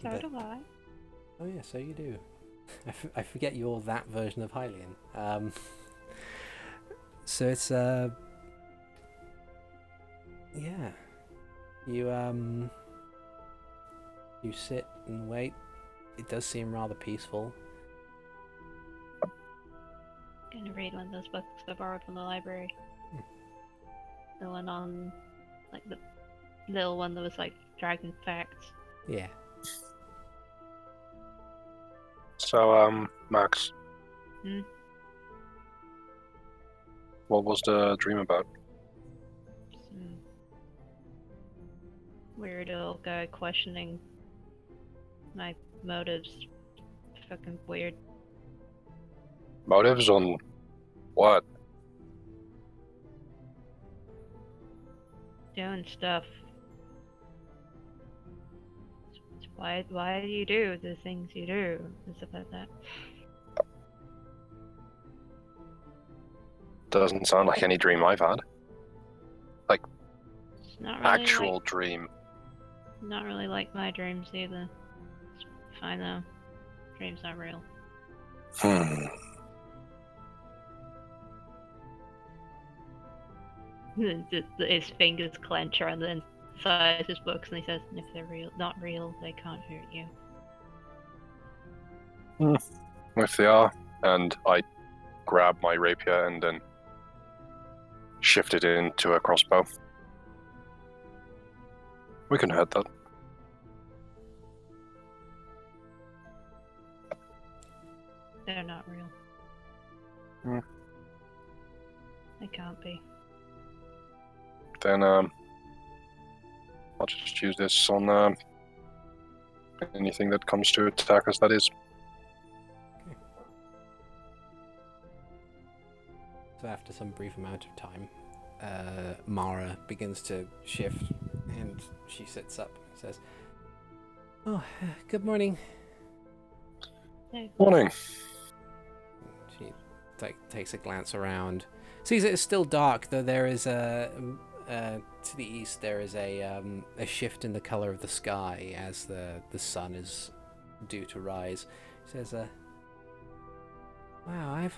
But- do I. Oh yeah, so you do. I forget you're that version of Hylian. So it's yeah. You sit and wait. It does seem rather peaceful. Gonna read one of those books I borrowed from the library. The one on, like, the little one that was like dragon facts. Yeah. So, Max. Hmm? What was the dream about? Some weird old guy questioning my motives. Fucking weird. Motives on what? Doing stuff. Why do you do the things you do and stuff like that? Doesn't sound like any dream I've had. It's not really Actual dream. not really like my dreams either. It's fine though. Dreams aren't real. His fingers clench around the inside of his books, and he says, "If they're not real, they can't hurt you." If they are, and I grab my rapier and then shift it into a crossbow. We can hurt that. They're not real. Hmm. They can't be. Then I'll just use this on anything that comes to attack us, that is. So after some brief amount of time, Mara begins to shift, and she sits up and says, "Oh, good morning." Morning. She takes a glance around, sees it is still dark, though there is to the east there is a shift in the color of the sky as the sun is due to rise. She says, "Wow, I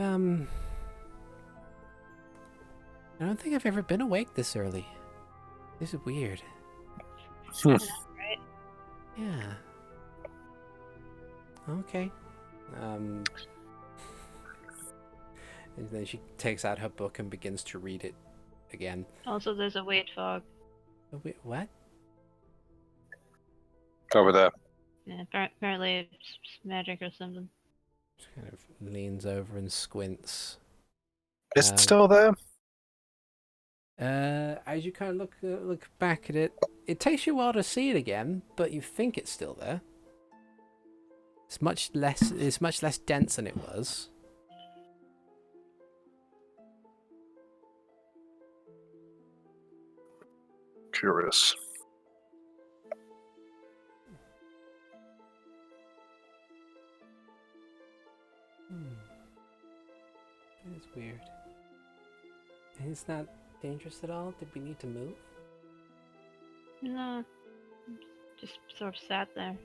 don't think I've ever been awake this early. This is weird." Right? Yeah. Okay. And then she takes out her book and begins to read it again. Also, there's a weird fog. Oh, wait, what? Over there. Yeah, apparently it's magic or something. Just kind of leans over and squints. Is it still there? As you kind of look back at it, it takes you a while to see it again, but you think it's still there. It's much less dense than it was. Curious. It's weird. And it's not dangerous at all? Did we need to move? No, just sort of sat there.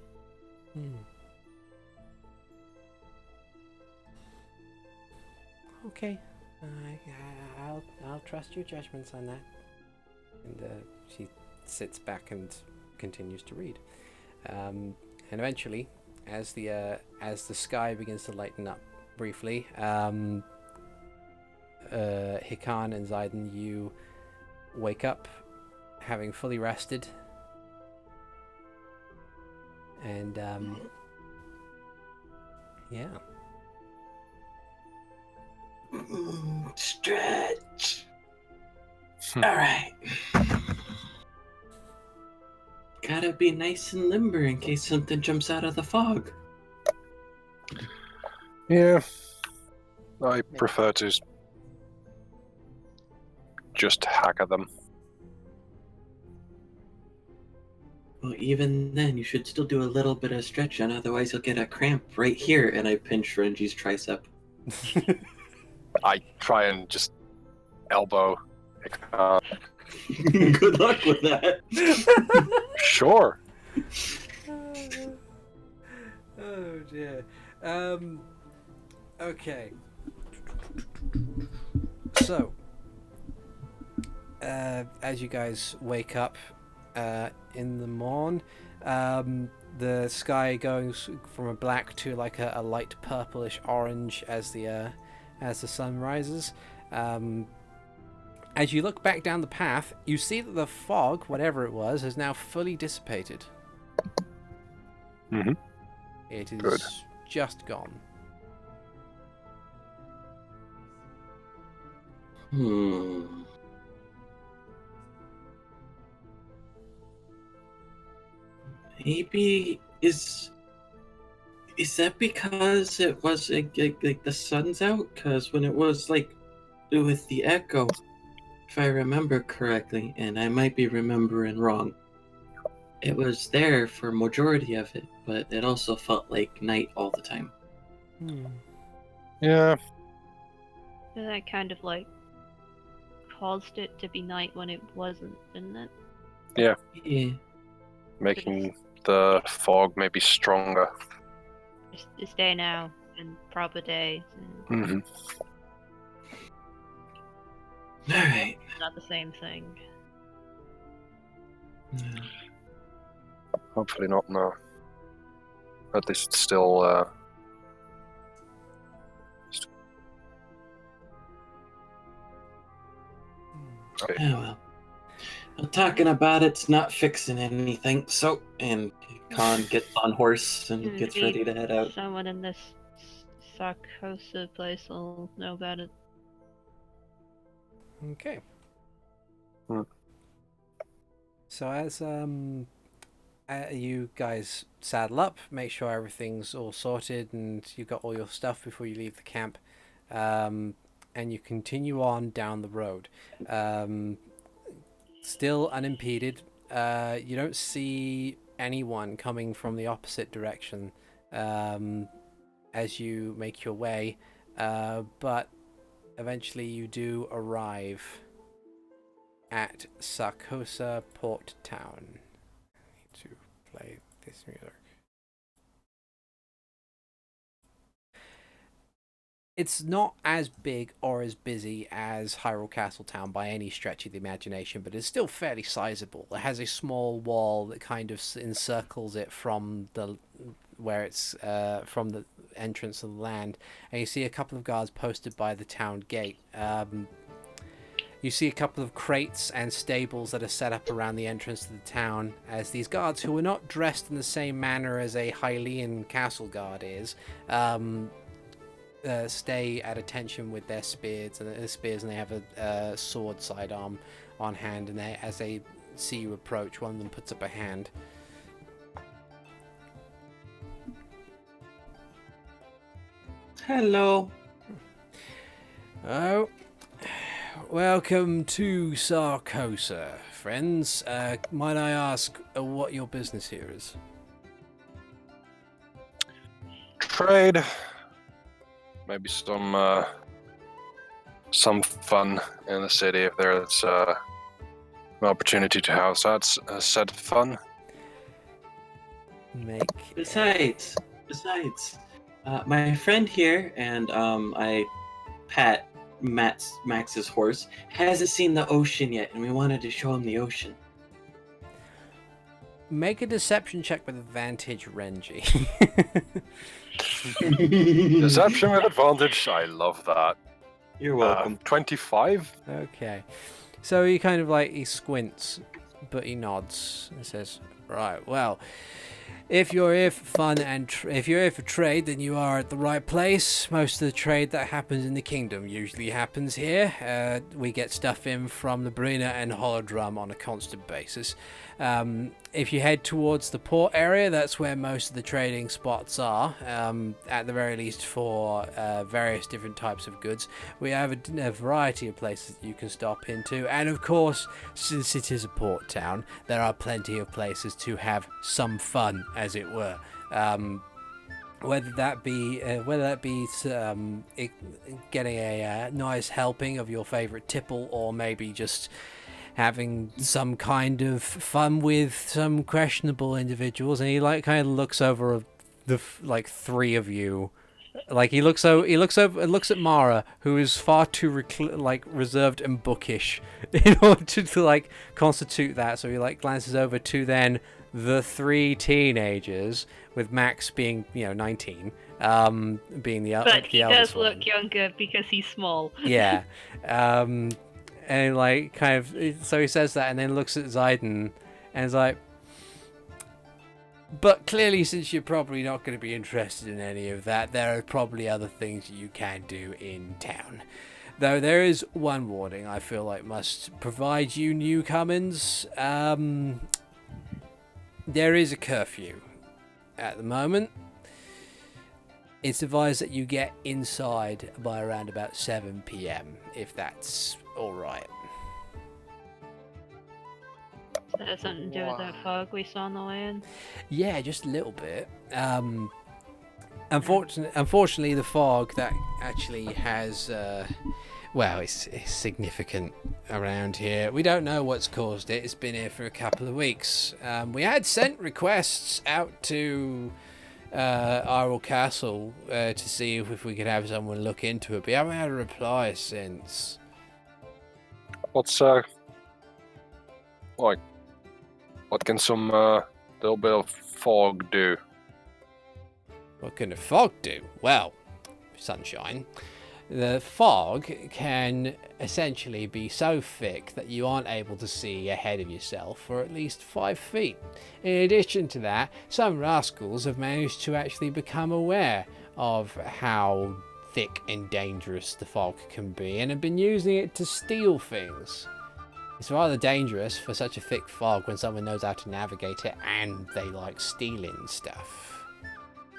Okay. I'll trust your judgments on that. And she sits back and continues to read. And eventually, as the sky begins to lighten up briefly, Hikan and Ziden, you wake up, having fully rested, and yeah. Stretch. All right. Gotta be nice and limber in case something jumps out of the fog. Yeah. I prefer to just hack at them. Well, even then, you should still do a little bit of stretching, otherwise you'll get a cramp right here. And I pinch Renji's tricep. I try and just elbow. Good luck with that. Sure. Oh dear. Okay. So, as you guys wake up in the morn, the sky goes from a black to like a light purplish orange as the sun rises. As you look back down the path, you see that the fog, whatever it was, has now fully dissipated. Mm-hmm. It is Good. just gone. Maybe is that because it was like the sun's out? Because when it was like with the echo, if I remember correctly, and I might be remembering wrong, it was there for majority of it, but it also felt like night all the time. Yeah. So that kind of like caused it to be night when it wasn't, didn't it? Yeah. Yeah. Making the fog maybe stronger. It's day now and proper day. Mm-hmm. All right. Not the same thing. Yeah. Hopefully not, no. At least it's still okay. Yeah, well, talking about it's not fixing anything. So, and Khan gets on horse and gets ready to head out. Someone in this Sarcossa place will know about it. Okay. Hmm. So as you guys saddle up, make sure everything's all sorted and you've got all your stuff before you leave the camp, and you continue on down the road, still unimpeded. You don't see anyone coming from the opposite direction as you make your way, but eventually you do arrive at Sarcossa Port Town. I need to play this music. It's not as big or as busy as Hyrule Castle Town by any stretch of the imagination, but it's still fairly sizable. It has a small wall that kind of encircles it from the from the entrance of the land, and you see a couple of guards posted by the town gate. You see a couple of crates and stables that are set up around the entrance to the town, as these guards, who are not dressed in the same manner as a Hylian castle guard is, stay at attention with their spears, and they have a sword sidearm on hand, and as they see you approach, one of them puts up a hand. Hello. Oh, welcome to Sarcossa, friends. Might I ask what your business here is? Trade. Maybe some fun in the city if there's an opportunity to have that said fun. Besides, my friend here, and I pat Max's horse, hasn't seen the ocean yet, and we wanted to show him the ocean. Make a deception check with advantage, Renji. Deception with advantage. I love that. You're welcome. 25. Okay. So he squints, but he nods and says, "Right, well, if you're here for fun and if you're here for trade, then you are at the right place. Most of the trade that happens in the kingdom usually happens here. We get stuff in from the Brina and Holodrum on a constant basis. If you head towards the port area, that's where most of the trading spots are, at the very least for various different types of goods. We have a variety of places that you can stop into, and of course, since it is a port town, there are plenty of places to have some fun, as it were. Whether that be getting a nice helping of your favorite tipple, or maybe just having some kind of fun with some questionable individuals. And he kind of looks over the three of you. He looks at Mara, who is far too reserved and bookish in order to constitute that. So he glances over to then the three teenagers, with Max being 19, being the eldest one. But he does look younger because he's small. Yeah. And so he says that, and then looks at Ziden and is like, but clearly, since you're probably not going to be interested in any of that, there are probably other things you can do in town. Though there is one warning I feel like must provide you newcomers. There is a curfew at the moment. It's advised that you get inside by around about 7 p.m, if that's alright. That has something to do with that fog we saw on the way in? Yeah, just a little bit. Unfortunately, the fog that actually has, it's significant around here. We don't know what's caused it. It's been here for a couple of weeks. We had sent requests out to Hyrule Castle to see if we could have someone look into it, but we haven't had a reply since. What's what can some little bit of fog do? What can the fog do? Well, sunshine. The fog can essentially be so thick that you aren't able to see ahead of yourself for at least 5 feet. In addition to that, some rascals have managed to actually become aware of how thick and dangerous the fog can be, and have been using it to steal things. It's rather dangerous for such a thick fog when someone knows how to navigate it and they like stealing stuff.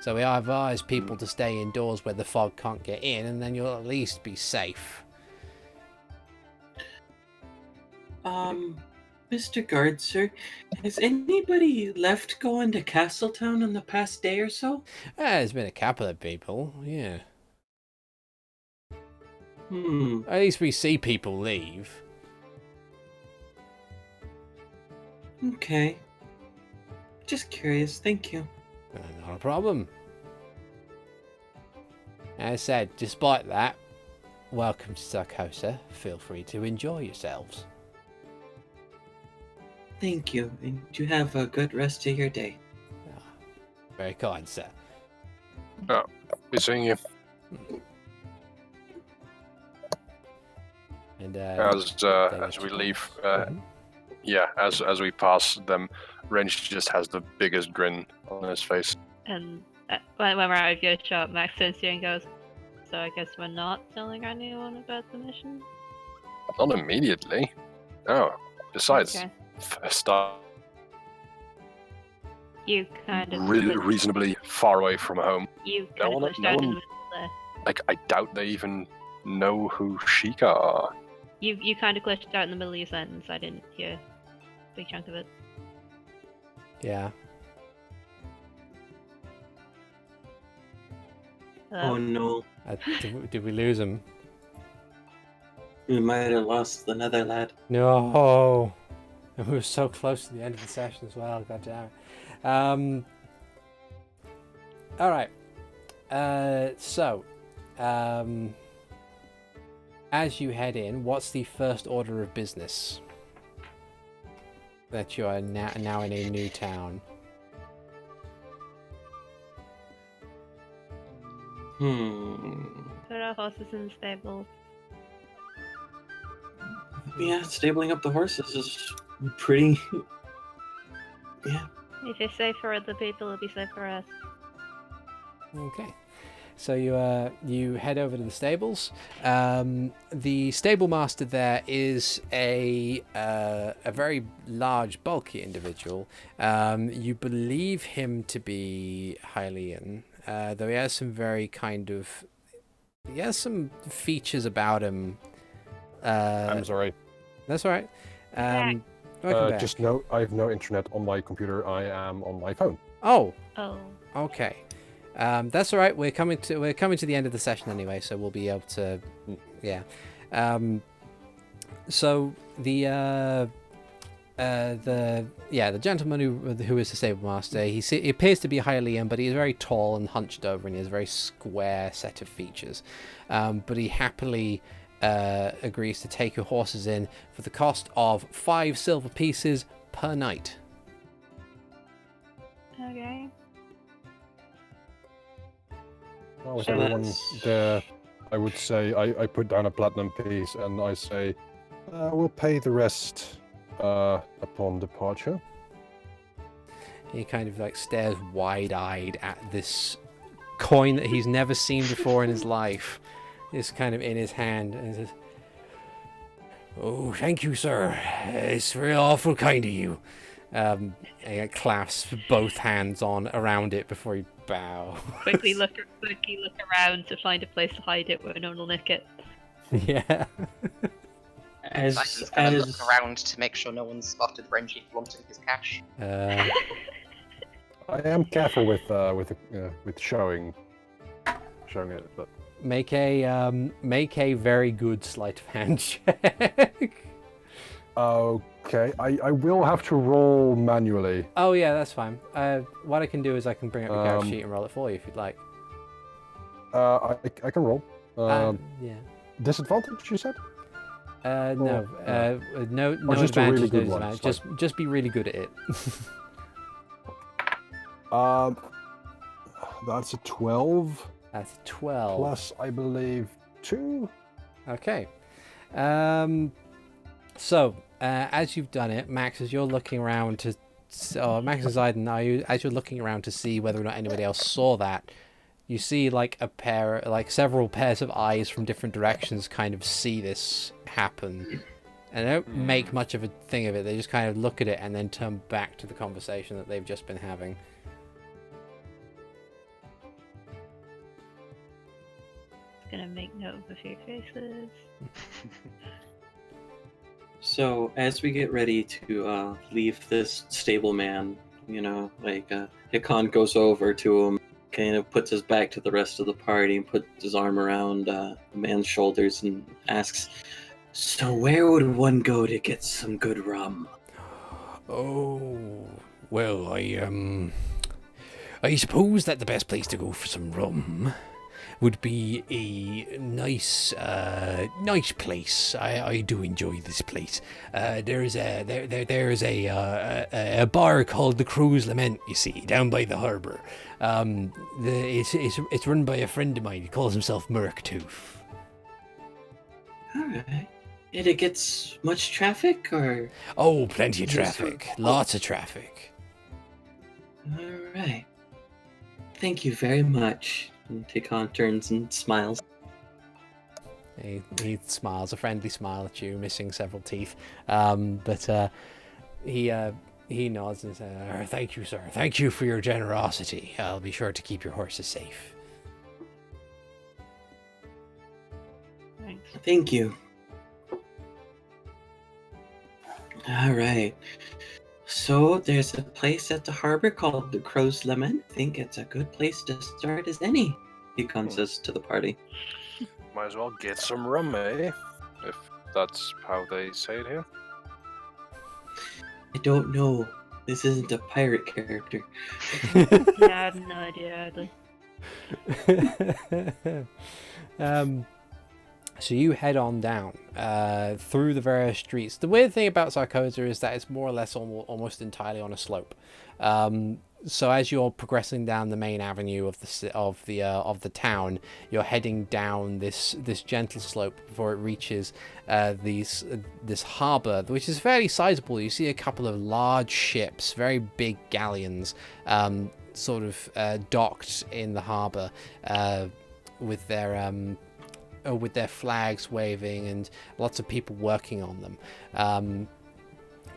So we advise people to stay indoors where the fog can't get in, and then you'll at least be safe. Mr. Guard, sir, has anybody left going to Castletown in the past day or so? There's been a couple of people, yeah. At least we see people leave. Okay. Just curious, thank you. Not a problem. As I said, despite that, welcome to Sarcossa. Feel free to enjoy yourselves. Thank you, and you have a good rest of your day. Very kind, sir. Be seeing you. And as we leave, yeah, as we pass them, Renji just has the biggest grin on his face. And when we're out of earshot, Max turns to you and goes, "So I guess we're not telling anyone about the mission?" Not immediately. No. Besides, Okay. first off, You kind of reasonably far away from home. You No kind of one- glitched no out in one- the middle there. Like, I doubt they even know who Sheikah are. You kind of glitched out in the middle of your sentence. I didn't hear a big chunk of it. Yeah. Oh no, Did we lose him? we might have lost the netherlad. No. And we were so close to the end of the session as well. God damn it. All right. So, as you head in, what's the first order of business that you are now in a new town? Put our horses in the stable. Yeah, stabling up the horses is pretty. Yeah. If it's safe for other people, it'll be safe for us. Okay. So you head over to the stables. The stable master there is a very large, bulky individual. You believe him to be Hylian, though he has some very he has some features about him. I'm sorry. That's all right. Welcome back. Just no, I have no internet on my computer. I am on my phone. Oh. Oh. Okay. That's all right. We're coming to the end of the session anyway, so we'll be able to, yeah. So the gentleman who is the stable master, he appears to be Hylian, but he is very tall and hunched over, and he has a very square set of features. But he happily agrees to take your horses in for the cost of 5 silver pieces per night. Okay. Well, with So everyone that's- there, I would say I put down a platinum piece and I say, we'll pay the rest upon departure. He kind of like stares wide-eyed at this coin that he's never seen before in his life. It's kind of in his hand, and says, "Oh, thank you, sir. It's very awful kind of you." And he clasps both hands around it before he bows. Quickly look around to find a place to hide it where no one will nick it. Yeah. Simon's gonna look around to make sure no one's spotted Renji flaunting his cash. I am careful with showing it, but Make a very good sleight of hand check. okay. I will have to roll manually. Oh yeah, that's fine. What I can do is I can bring up your character sheet and roll it for you if you'd like. I can roll. Yeah. Disadvantage, you said? No. No just a advantage. really good no one, disadvantage. Just be really good at it. That's a 12. That's 12. Plus, I believe, 2. Okay. So, as you've done it, Max, as you're looking around to... Max and Ziden, as you're looking around to see whether or not anybody else saw that, you see like several pairs of eyes from different directions kind of see this happen. And they don't make much of a thing of it. They just kind of look at it and then turn back to the conversation that they've just been having. Gonna make note of a few faces. So as we get ready to leave this stable man, Hikan goes over to him, kind of puts his back to the rest of the party and puts his arm around the man's shoulders and asks, "So where would one go to get some good rum?" Oh, well, I suppose that the best place to go for some rum would be a nice place. I do enjoy this place. There's a bar called the Crow's Lament, you see, down by the harbour. It's run by a friend of mine. He calls himself Murktooth. All right. Did it get much traffic, or? Oh, plenty of Yes, traffic. sir. Lots of traffic. All right. Thank you very much. And Hikan turns and smiles. He smiles, a friendly smile at you, missing several teeth. But he nods and says, "Thank you, sir. Thank you for your generosity. I'll be sure to keep your horses safe." Thanks. Thank you. All right. So there's a place at the harbor called the Crow's Lament. I think it's a good place to start as any. Hikan says to the party. Might as well get some rum, eh? If that's how they say it here. I don't know. This isn't a pirate character. Yeah, I have no idea either. So you head on down through the various streets. The weird thing about Sarcossa is that it's more or less almost entirely on a slope. So as you're progressing down the main avenue of the town, you're heading down this gentle slope before it reaches this harbour, which is fairly sizable. You see a couple of large ships, very big galleons, sort of docked in the harbour with their flags waving and lots of people working on them.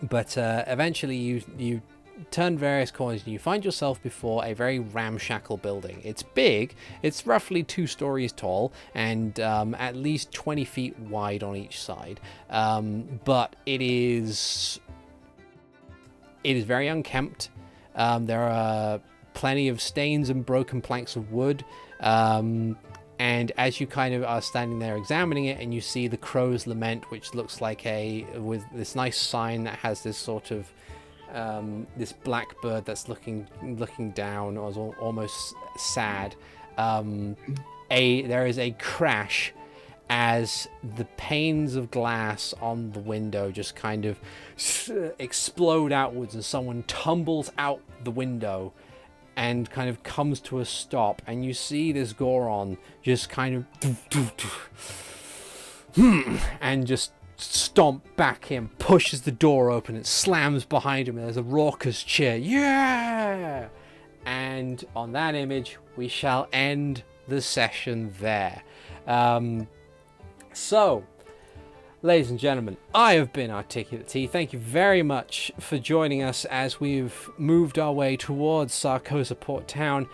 But eventually you turn various corners and you find yourself before a very ramshackle building. It's big. It's roughly 2 stories tall and at least 20 feet wide on each side. But it is very unkempt. There are plenty of stains and broken planks of wood. And as you kind of are standing there examining it, and you see the Crow's Lament, which looks like with this nice sign that has this sort of this blackbird that's looking down, or almost sad. There is a crash as the panes of glass on the window just kind of explode outwards, and someone tumbles out the window and kind of comes to a stop, and you see this Goron just kind of and just stomp back in, pushes the door open, it slams behind him, and there's a raucous cheer. Yeah! And on that image, we shall end the session there. So, ladies and gentlemen, I have been ArticulateT. Thank you very much for joining us as we've moved our way towards Sarcossa Port Town.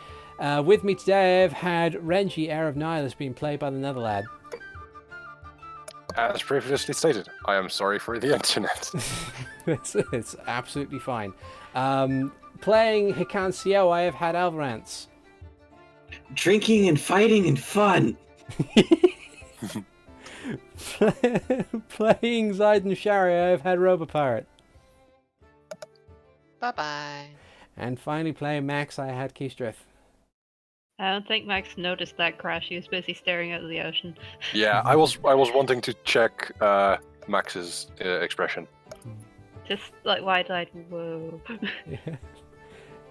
With me today, I've had Renji, Heir of Nihilus, being played by TheNetherlad. As previously stated, I am sorry for the internet. It's absolutely fine. Playing Hikan Sio, I have had Alvarance. Drinking and fighting and fun. Playing Ziden Shari, I've had Robopirate. Bye-bye. And finally playing Max, I had Keastreth. I don't think Max noticed that crash. He was busy staring out of the ocean. Yeah, I was wanting to check Max's expression. Just like wide-eyed, whoa. Yeah.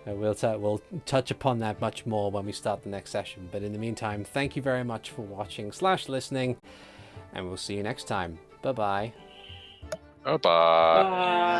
We'll touch upon that much more when we start the next session. But in the meantime, thank you very much for watching / listening. And we'll see you next time. Bye-bye. Bye-bye. Bye.